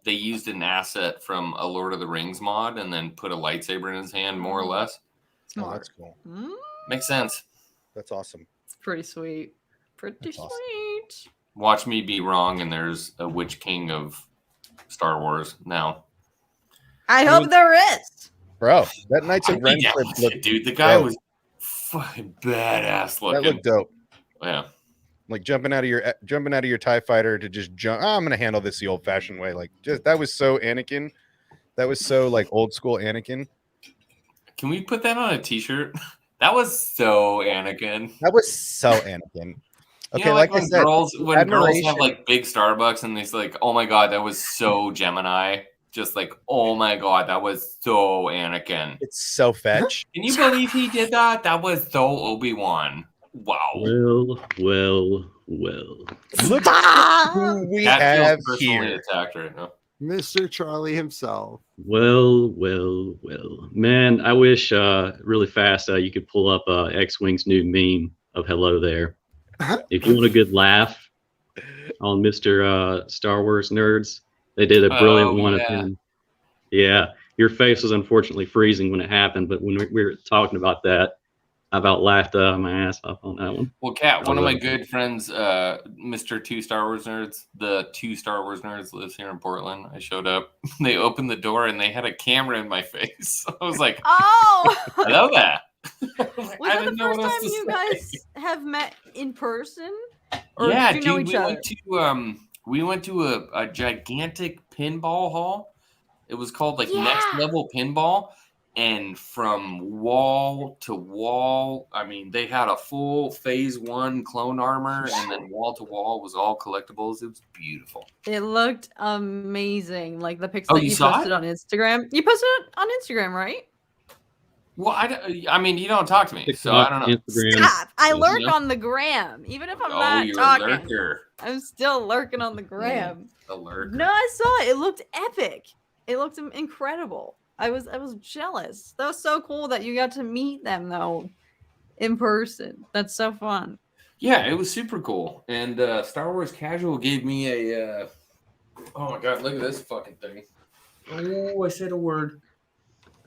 they used an asset from a Lord of the Rings mod and then put a lightsaber in his hand, more or less. Oh, Smart. that's cool. Makes sense. That's awesome. It's pretty sweet. Pretty That's awesome. sweet. Watch me be wrong, and there's a Witch King of Star Wars now. I hope there is. Bro, that Knights of I'd Ren be down clip with looked it, dude. The guy dope. was fucking badass that looking. looked dope. Yeah. Like jumping out of your TIE fighter to just jump. Oh, I'm gonna handle this the old fashioned way. Like just that was so Anakin. That was so like old school Anakin. Can we put that on a T-shirt? That was so Anakin. That was so Anakin. Okay, You know, like I when said, girls have admiration. like big Starbucks and it's like, oh my god, that was so Gemini. Just like, oh my god, that was so Anakin. it's so fetch. Can you believe he did that? That was so Obi-Wan. Wow. Well. Look who we That have feels personally here. attacked right now. Mr. Charlie himself. Well. Man, I wish really fast you could pull up X-Wing's new meme of hello there. If you want a good laugh on Mr. Star Wars nerds, they did a brilliant Oh, one yeah. of him. Yeah, your face was unfortunately freezing when it happened, but when we were talking about that, I about laughed my ass off on that one. Well, Kat, one of my love it. good friends, Mr. Two Star Wars Nerds, the Two Star Wars Nerds lives here in Portland. I showed up. They opened the door and they had a camera in my face. I was like, Oh! I know that. Was that the first time you guys have met in person? Or Yeah, did you know dude, each other? we went to a gigantic pinball hall. It was called like Next Yeah. Level Pinball. And from wall to wall, I mean, they had a full phase 1 clone armor, and then wall to wall was all collectibles. It was beautiful. It looked amazing. Like the pics Oh, that you you saw posted on Instagram. You posted it on Instagram, right? Well, I mean, you don't talk to me, so I don't know. Instagram. Stop. I Yeah. lurk on the gram. Even if I'm Oh, not you're talking. a lurker. I'm still lurking on the gram. A lurker. No, I saw it. It looked epic. It looked incredible. I was jealous. That was so cool that you got to meet them though in person. That's so fun. Yeah, it was super cool. And Star Wars Casual gave me a. Oh my god! Look at this fucking thing. Oh, I said a word.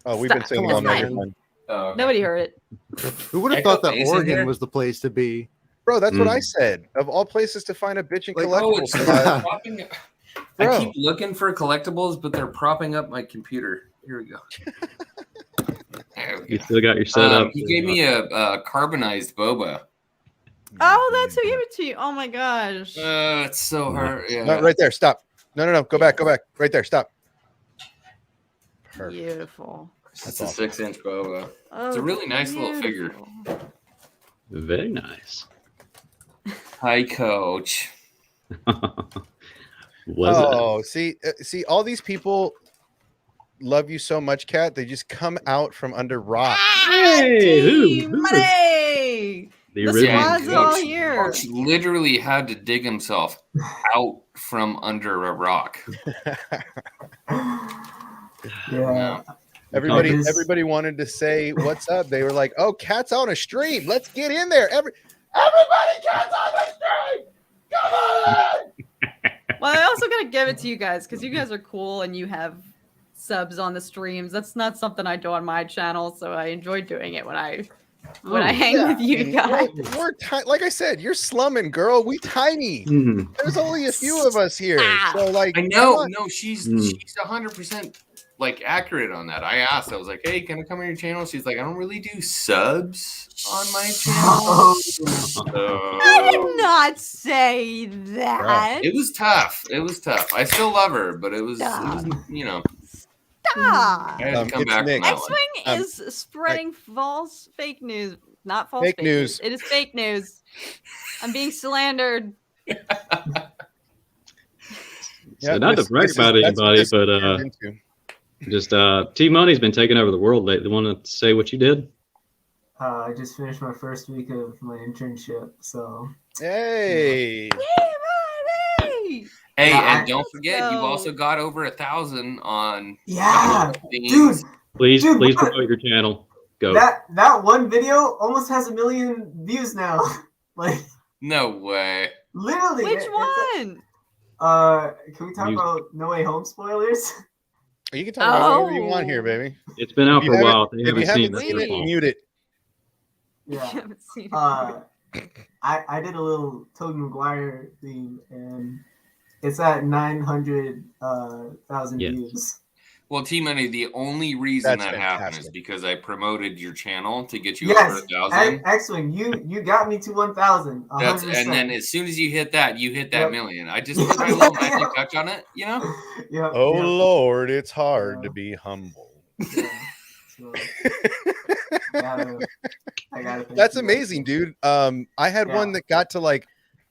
Oh, we've Stop. been saying Come it all on, night. man. Oh, okay. Nobody heard it. Who would have Echo thought that Face in Oregon here? was the place to be? Bro, that's what Mm. I said. Of all places to find a bitchin' Like, Oh, collectible it's spot. propping up. Bro. I keep looking for collectibles, but they're propping up my computer. Here we go. There we You go. still got your setup. He gave me a carbonized boba. Oh, that's who gave it to you. Oh my gosh. It's so hard. Yeah. No, right there. Stop. No. Go back. Right there. Stop. Perfect. Beautiful. It's That's a awesome. 6-inch boba. Oh, It's a really nice little figure. beautiful. Very nice. Hi, Coach. Was Oh, see, all these people love you so much, Kat. They just come out from under rocks. Hey, who? Team Who? money! The The original squad's all Coach, here. Coach literally had to dig himself out from under a rock. Yeah. Everybody, This- everybody wanted to say what's up. They were like, "Oh, Cat's on a stream. Let's get in there." Everybody, Cat's on the stream. Come on! Well, I also gotta give it to you guys because you guys are cool and you have subs on the streams. That's not something I do on my channel, so I enjoy doing it when I hang with you And guys. we're like I said, you're slumming, girl. We tiny. There's only a few of us here, so like, I come know. on. No, she's 100% like accurate on that. I asked. I was like, "Hey, can I come on your channel?" She's like, "I don't really do subs on my channel." I did not say that. It was tough. It was tough. I still love her, but it was you know, Stop. I had to come it's back Nick. from that one. X-Wing is spreading fake news. Not false Fake fake news. It is fake news. I'm being slandered. So not to brag about anybody, but just T Money's been taking over the world lately. Want to say what you did? I just finished my first week of my internship, so Hey, Hey, Hey, Yeah, and don't forget, you So- also got over 1,000 on yeah, things. dude, Please Dude, please what? promote your channel. Go. that one video almost has 1 million views now. Like No way. literally. which it's one? Can we talk Music. about No Way Home spoilers? you can talk about whatever you want here, Oh. baby. It's been out If you for a while. They If you haven't seen haven't it. seen it, Wait. mute it. I Yeah. haven't seen it. I did a little Tobey Maguire theme, and it's at 900,000 Yes. views. Well, T-Money, the only reason That's that happened is fantastic. because I promoted your channel to get you over Yes, 1,000. X-Wing, you got me to 1,000. That's 100%. and then as soon as you hit that, you hit that Yep. million. I just put my little magic touch on it, you know? Yep, Oh yep, Lord, it's hard to Yeah. be humble. yeah. So, I gotta thank That's you, amazing, X-Wing. dude. I had one Yeah. that got to like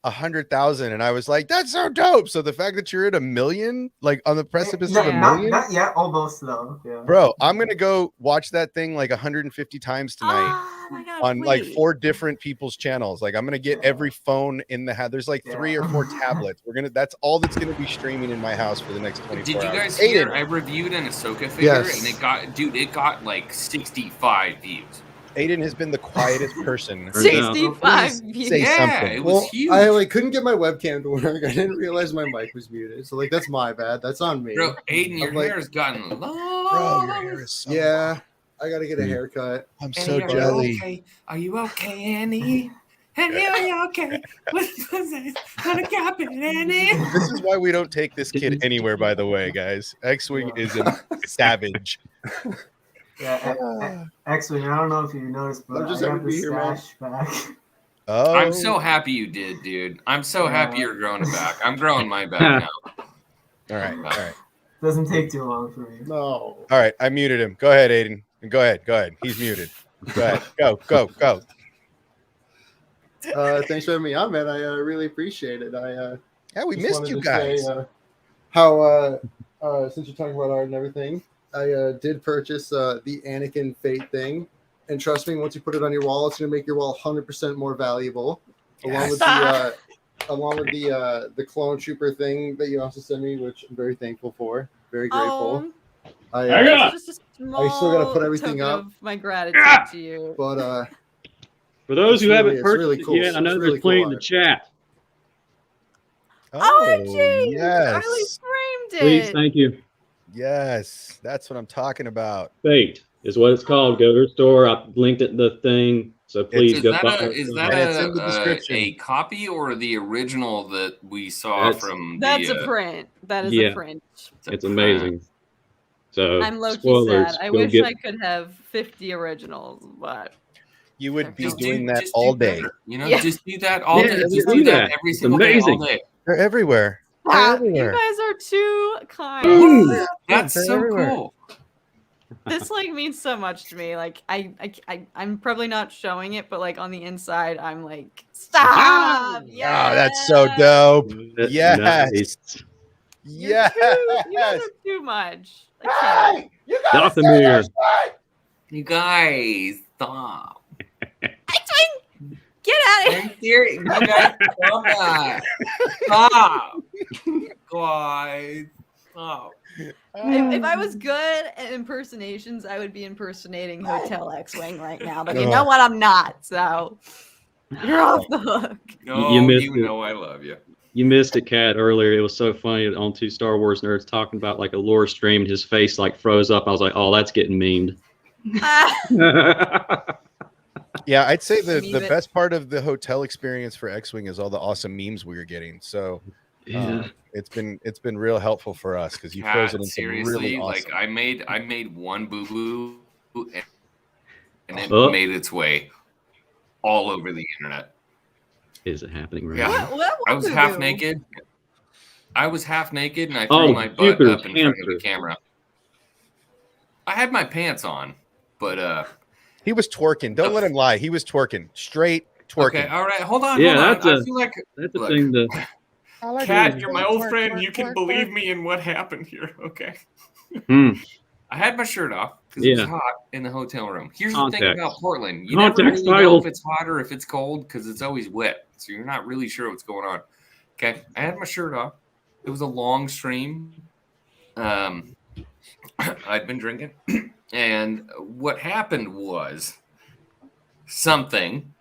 100,000, and I was like, "That's so dope." So the fact that you're at 1 million, like on the precipice No, of 1 Yeah. million, not yet, almost though. Yeah. bro, I'm gonna go watch that thing like 150 times tonight. Oh my gosh, On like wait. 4 different people's channels. Like I'm gonna get Yeah. every phone in the house. There's like 3 or 4 tablets. That's all that's gonna be streaming in my house for the next 24 Did you hours. guys hear? Aiden, I reviewed an Ahsoka figure Yes. and it got like 65 views. Aiden has been the quietest person. Turns out. 65 Please views. say Yeah, something. it was Well, huge. I like couldn't get my webcam to work. I didn't realize my mic was muted. So like that's my bad. That's on me. Bro, Aiden, your I'm like, hair has gotten long. Bro, your hair is so Yeah, I gotta get a haircut. I'm Annie, so are you jelly. okay? Are you okay, Annie? Annie, are you okay? What's gonna happen, Annie? This is why we don't take this kid anywhere, by the way, guys. X-Wing is a savage. Yeah, X-Wing. I don't know if you noticed, but I'm just I happy got to be the here, man. stash back. Oh, I'm so happy you did, dude. I'm so happy you're growing it back. I'm growing my back now. all right, all right, Doesn't take too long for me. No. all right. I muted him. Go ahead, Aiden. Go ahead. He's muted. Go ahead. Go. Thanks for having me on, man. I really appreciate it. Yeah, we Just missed wanted you to say, guys. how since you're talking about art and everything, I did purchase the Anakin Fate thing, and trust me, once you put it on your wall, it's gonna make your wall 100% more valuable. Along with the clone trooper thing that you also sent me, which I'm very thankful for. Very grateful. I It's just a small still gotta put everything token up. of my gratitude to you. but For those who It's haven't really- it's purchased really it cool. yet, I know It's there's really plenty cool in the art. chat. OMG! yes. Charlie framed Please, it. thank you. Yes, that's what I'm talking about. Fate is what it's called. Go to the store. I linked it in the thing. So please Is go that buy a, it. is that And it's in the a, description. a copy or the original that we saw That's- from That's the? a print. That is yeah. a print. It's amazing. So I'm low key spoilers. sad. I go wish get, I could have 50 originals, but You would be Just doing that just all do day. better, You know, Yeah. just do that all Yeah, day. just Just do do that that. every It's single day, all amazing. day. They're everywhere. They're you everywhere. guys are too kind. Ooh, that's they're so everywhere. cool. This like means so much to me. Like I'm probably not showing it, but like on the inside, I'm like, stop! Yeah, Oh, that's so dope. Yes. Nice. You guys are too much. I can't. You Stop the mirror. You guys, stop. Get out of here! I'm serious. You guys, stop that. Stop. Guys, stop. If I was good at impersonations, I would be impersonating Hotel X-Wing right now. But you know what? I'm not. So you're off the hook. No, You missed you it. know I love you. You missed it, Kat, earlier. It was so funny on two Star Wars nerds talking about like a lore stream, and his face like froze up. I was like, oh, that's getting memed. Yeah, I'd say the Meme it. best part of the hotel experience for X-Wing is all the awesome memes we were getting. So Yeah. it's been real helpful for us because you Kat, froze it in some seriously, really awesome. like I made one boo boo, and it Oh. made its way all over the internet. Is it happening right Yeah. now? What I was boo-boo? half naked. I was half naked, and I threw Oh, my butt Jupiter up in front of Panther. the camera. I had my pants on, but He was twerking. Don't let him lie. He was twerking. Straight twerking. okay, all right, hold on, Yeah, hold on. that's I a- feel like That's the Look. thing that Kat, you're my old friend. You can believe me in what happened here. Okay. I had my shirt off because it was Yeah. hot in the hotel room. Here's the thing Context. about Portland. You never Context really know title. if it's hot or if it's cold because it's always wet. So you're not really sure what's going on. Okay. I had my shirt off. It was a long stream. I'd been drinking. And what happened was something.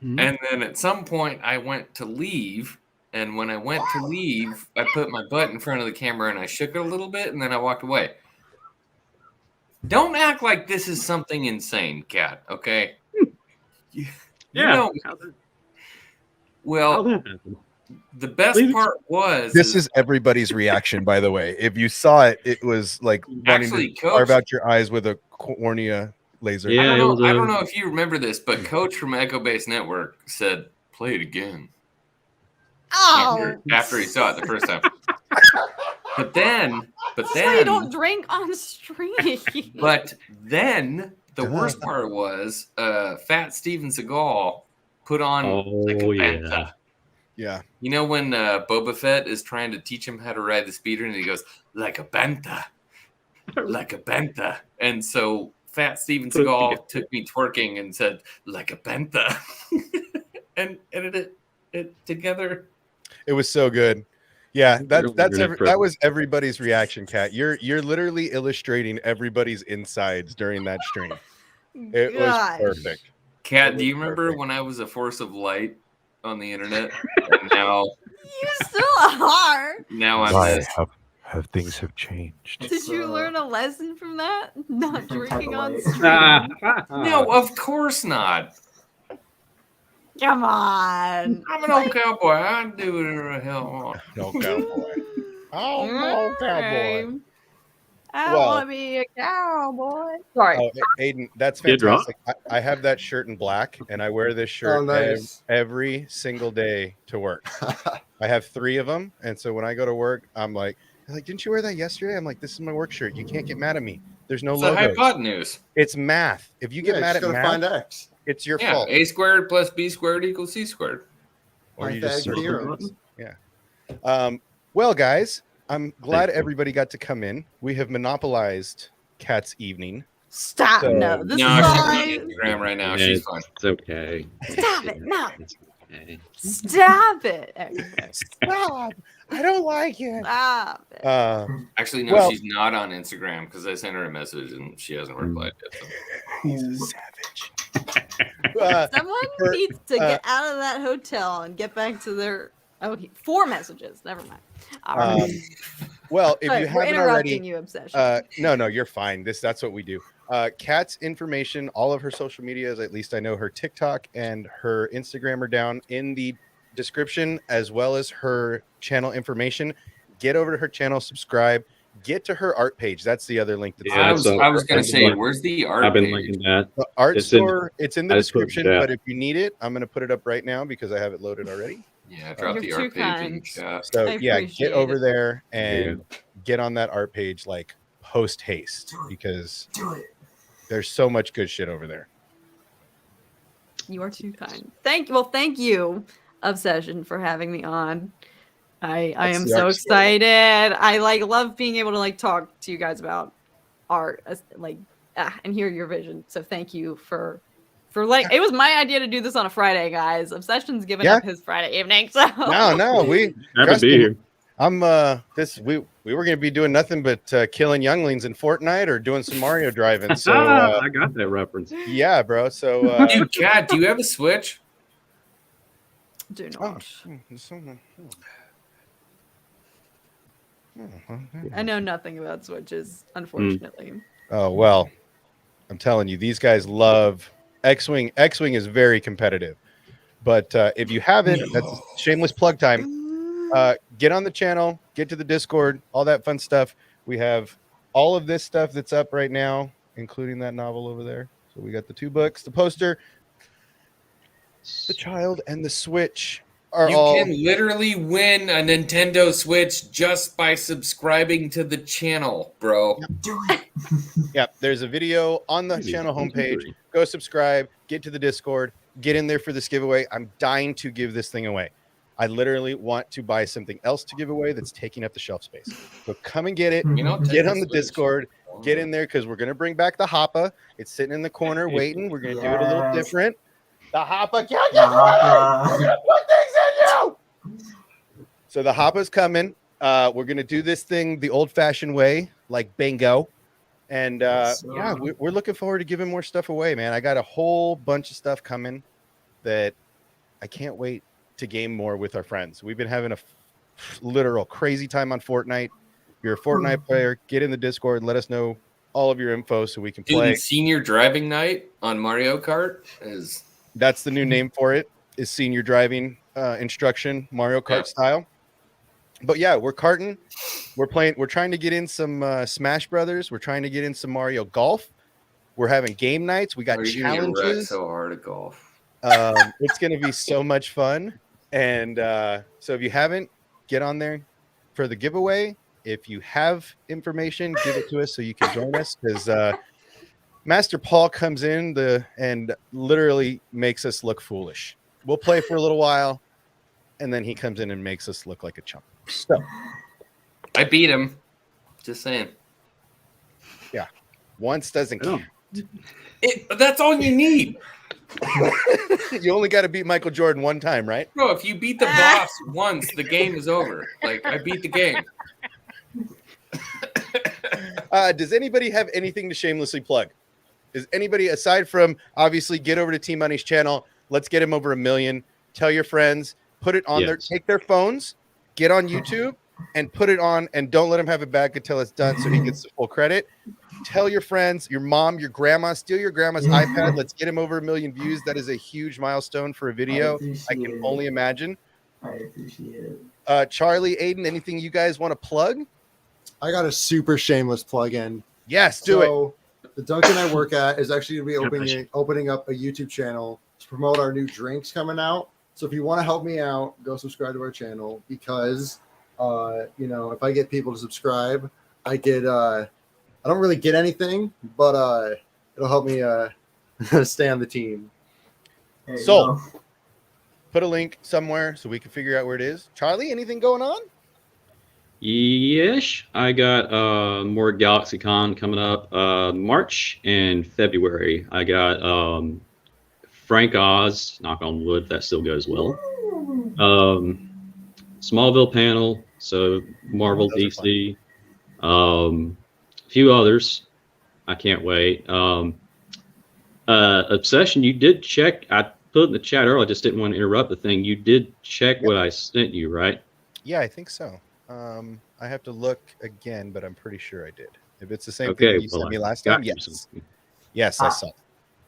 Mhm. And then at some point I went to leave. And when I went to leave, I put my butt in front of the camera and I shook it a little bit and then I walked away. Don't act like this is something insane, Kat, okay? You Yeah. know, How'd that well, happen? the best Leave it- part was This is everybody's reaction, by the way. If you saw it, it was like wanting Actually, to Coach- carve out your eyes with a cornea laser. Yeah. I it don't was know, I a- don't know if you remember this, but Coach from Echo Base Network said, "Play it again." Oh, After he saw it the first time. But then that's why you don't drink on stream. But then the worst part was Fat Steven Seagal put on like a Oh, yeah. bantha. Yeah. You know when Boba Fett is trying to teach him how to ride the speeder and he goes, like a bantha, like a bantha. And so Fat Steven Put it Seagal together. took me twerking and said, like a bantha. And edited it together. It was so good. Yeah, Real internet that was everybody's reaction, Kat. You're literally illustrating everybody's insides during that stream. It Gosh. was perfect. Kat, It do you was remember perfect. when I was a force of light on the internet? And now You still are. I'm Why this. have things have changed? Did you learn a lesson from that? Not Different drinking type on of stream. No, of course not. Come on. I'm an old cowboy. I do whatever the hell I want. No cowboy. Oh, no Okay. cowboy. I Well- want to be a cowboy. Sorry. Oh, Aiden, that's Kid Rock? fantastic. I have that shirt in black, and I wear this shirt Oh, nice. every single day to work. I have 3 of them, and so when I go to work, I'm like, didn't you wear that yesterday? I'm like, this is my work shirt. You can't get mad at me. There's no It's a logos. hypotenuse. It's math. If you get mad at gotta math, find X. it's your Yeah, fault. a squared plus b squared equals c squared. Or you just Pythagorean circle it. theorems. Well, guys, I'm glad Thank you. everybody got to come in. We have monopolized Kat's evening. Stop. So- No. This No, is she's all on I- Instagram right now. Yeah, She's fine. It's okay. Stop it. No. It's okay. Stop it. Stop! I don't like it. Stop it. Actually, no, Well- she's not on Instagram because I sent her a message and she hasn't replied yet. So. He's a savage. Someone for- needs to get out of that hotel and get back to their. Oh, 4 messages. Never mind. All right. Well, if Sorry, you we're haven't interrupting already, you, Obsession. no, you're fine. That's what we do. Kat's information, all of her social medias, at least I know her TikTok and her Instagram are down in the description, as well as her channel information. Get over to her channel, subscribe, get to her art page. That's the other link. That's Yeah, I was so- gonna I've say, been- where's the art I've been page? linking that. the art It's in- store. It's in the I just put it description, down. but if you need it, I'm going to put it up right now because I have it loaded already. Yeah, drop You're the too art page in the kind. chat. So I yeah, appreciate get over it. there and get on that art page like post haste because Do it. there's so much good shit over there. You are too kind. Thank you, Obsession, for having me on. I That's am the so art story. excited. I love being able to talk to you guys about art, and hear your vision. So thank you for it was my idea to do this on a Friday, guys. Obsession's given Yeah. up his Friday evening, so No, we Happy to trust be me, here. I'm we were gonna be doing nothing but killing younglings in Fortnite or doing some Mario driving. So I got that reference. yeah, bro. So Dude, Kat, do you have a Switch? do oh, not. there's someone. I know nothing about Switches, unfortunately. Oh well, I'm telling you, these guys love X-Wing. X-Wing is very competitive. But if you haven't, that's shameless plug time. Get on the channel, get to the Discord, all that fun stuff. We have all of this stuff that's up right now, including that novel over there. So we got the 2 books, the poster, the child, and the Switch are You all. can literally win a Nintendo Switch just by subscribing to the channel, bro. Do it. Yeah, there's a video on the channel homepage. Go subscribe, get to the Discord, get in there for this giveaway. I'm dying to give this thing away. I literally want to buy something else to give away that's taking up the shelf space. So come and get it. You know, Get take on the Switch. Discord. Get in there because we're going to bring back the Hoppa. It's sitting in the corner waiting. We're going to do it a little Yes. different. The Hoppa. The Hoppa. Put things in you. So the Hoppa's coming. We're going to do this thing the old-fashioned way, like bingo. And Yes, yeah, we're looking forward to giving more stuff away, man. I got a whole bunch of stuff coming that I can't wait to game more with our friends. We've been having a literal crazy time on Fortnite. If you're a Fortnite player, get in the Discord and let us know all of your info so we can Dude, play. the senior driving night on Mario Kart is That's the new name for it, is senior driving instruction, Mario Kart style. But yeah, we're karting. We're playing. We're trying to get in some Smash Brothers. We're trying to get in some Mario Golf. We're having game nights. We got you're gonna get wrecked challenges. so hard at golf. It's going to be so much fun. And so if you haven't, get on there for the giveaway. If you have information, give it to us so you can join us because Master Paul comes in and literally makes us look foolish. We'll play for a little while, and then he comes in and makes us look like a chump. So I beat him. Just saying. yeah, once doesn't count. That's all you need. You only got to beat Michael Jordan one time, right? Bro, if you beat the boss once, the game is over. Like, I beat the game. Does anybody have anything to shamelessly plug? Is anybody, aside from obviously get over to T Money's channel, let's get him over 1 million. Tell your friends, put it on take their phones, get on YouTube and put it on, and don't let him have it back until it's done so he gets the full credit. Tell your friends, your mom, your grandma, steal your grandma's iPad. Let's get him over 1 million views. That is a huge milestone for a video. I can only imagine. I appreciate it. Charlie, Aiden, anything you guys want to plug? I got a super shameless plug-in. Yes, do it. The Dunkin' I work at is actually going to be opening up a YouTube channel to promote our new drinks coming out. So if you want to help me out, go subscribe to our channel because, if I get people to subscribe, I get I don't really get anything, but it'll help me stay on the team. So, put a link somewhere so we can figure out where it is. Charlie, anything going on? Yes, I got more GalaxyCon coming up March and February. I got Frank Oz, knock on wood, that still goes well. Smallville panel, so Marvel, DC. A few others. I can't wait. Obsession, you did check. I put in the chat earlier. I just didn't want to interrupt the thing. You did check what I sent you, right? Yeah, I think so. I have to look again, but I'm pretty sure I did. If it's the same thing you sent me last time, yes. Yes, I saw it.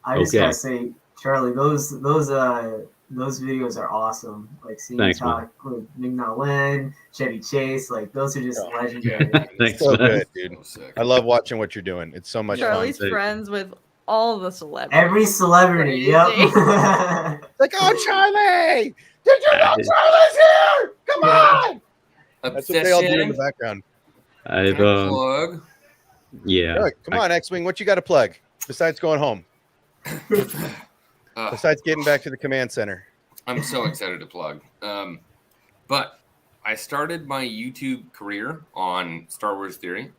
I just gotta say, Charlie, those videos are awesome. Like seeing you talk with Ming-Na Wen, Chevy Chase, like those are just legendary. Thanks, so good, dude. I love watching what you're doing. It's so much Charlie's fun. friends with all the celebrities. Every celebrity, yep. Like, oh, Charlie! Did you know Charlie's here? Come on! That's what they all do in the background. I've Yeah. All right, come on, X-Wing. What you got to plug besides going home? Besides getting back to the command center. I'm so excited to plug. But I started my YouTube career on Star Wars Theory.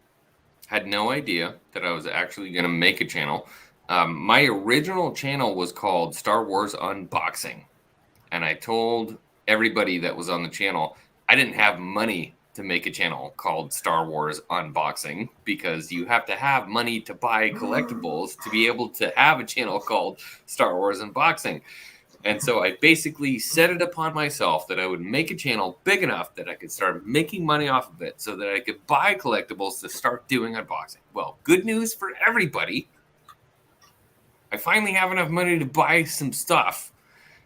Had no idea that I was actually going to make a channel. My original channel was called Star Wars Unboxing. And I told everybody that was on the channel, I didn't have money to make a channel called Star Wars Unboxing because you have to have money to buy collectibles to be able to have a channel called Star Wars Unboxing. And so I basically set it upon myself that I would make a channel big enough that I could start making money off of it so that I could buy collectibles to start doing unboxing. Well, good news for everybody. I finally have enough money to buy some stuff.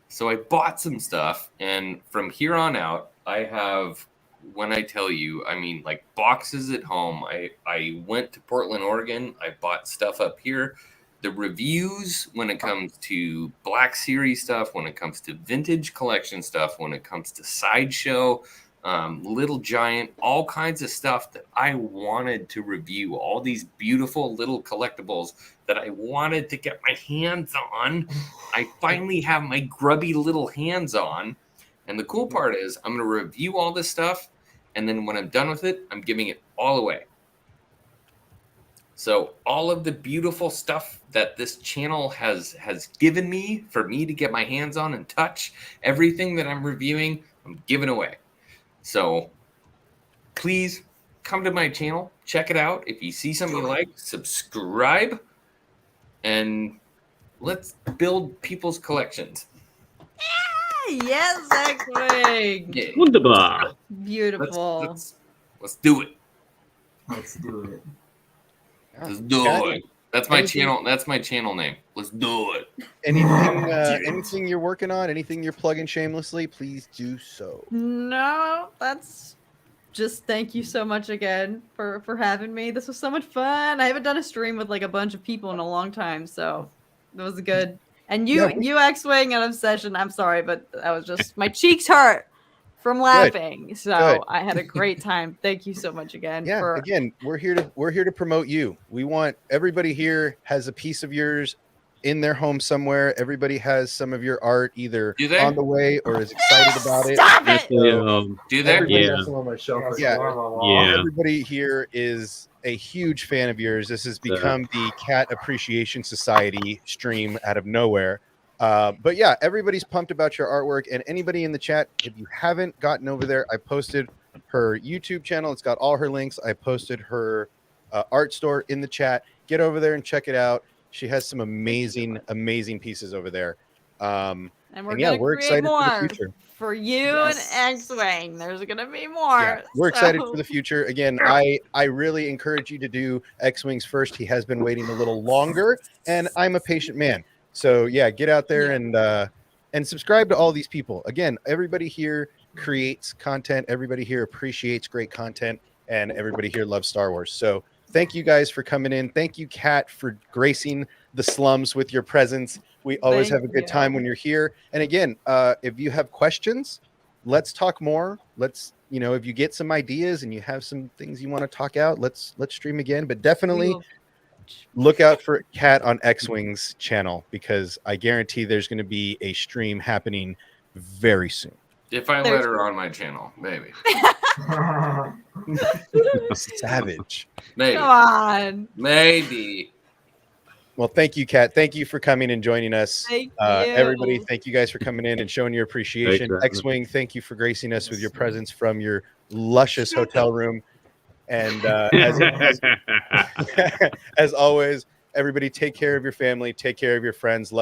So I bought some stuff. And from here on out, I have, when I tell you, I mean like boxes at home. I went to Portland, Oregon. I bought stuff up here. The reviews when it comes to Black Series stuff, when it comes to vintage collection stuff, when it comes to Sideshow, Little Giant, all kinds of stuff that I wanted to review, all these beautiful little collectibles that I wanted to get my hands on. I finally have my grubby little hands on. And the cool part is I'm going to review all this stuff. And then when I'm done with it, I'm giving it all away. So all of the beautiful stuff that this channel has given me for me to get my hands on and touch, everything that I'm reviewing, I'm giving away. So please come to my channel, check it out. If you see something you like, subscribe, and let's build people's collections. Yes, X-Wing. Yeah. Wunderbar. Beautiful. Let's do it. Let's do it. Let's do it. That's my channel. That's my channel name. Let's do it. Anything you're working on, anything you're plugging shamelessly, please do so. No, that's just thank you so much again for having me. This was so much fun. I haven't done a stream with like a bunch of people in a long time, so it was good. And you X-Wing and Obsession, I'm sorry, but I was just my cheeks hurt from laughing. So Good. I had a great time. Thank you so much again. Yeah, again, we're here to promote you. We want everybody here has a piece of yours in their home somewhere. Everybody has some of your art either on the way or is excited about it. Stop it! Do they? Yeah. Some on my shelf right Yeah. now. Yeah. Everybody here is a huge fan of yours. This has become the Cat Appreciation Society stream out of nowhere. But yeah, everybody's pumped about your artwork. And anybody in the chat, if you haven't gotten over there, I posted her YouTube channel. It's got all her links. I posted her art store in the chat. Get over there and check it out. She has some amazing pieces over there. And yeah, we're we're excited more for the future. for you and X-Wing. There's gonna be more. Yeah, we're excited for the future. Again, I really encourage you to do X-Wings first. He has been waiting a little longer, and I'm a patient man. So yeah, get out there and subscribe to all these people. Again, everybody here creates content. Everybody here appreciates great content, and everybody here loves Star Wars. So thank you guys for coming in. Thank you, Kat, for gracing the slums with your presence. We always have a good time when you're here. And again, if you have questions, let's talk more. Let's, if you get some ideas and you have some things you want to talk out, let's stream again. But definitely look out for Kat on X-Wing's channel, because I guarantee there's going to be a stream happening very soon. If I let her on my channel, maybe. Savage. Maybe. Come on. Maybe. Well, thank you, Kat. Thank you for coming and joining us. Thank you. Everybody, thank you guys for coming in and showing your appreciation. Thanks, X-Wing, thank you for gracing us with your presence from your luscious hotel room. And as always, everybody take care of your family, take care of your friends, love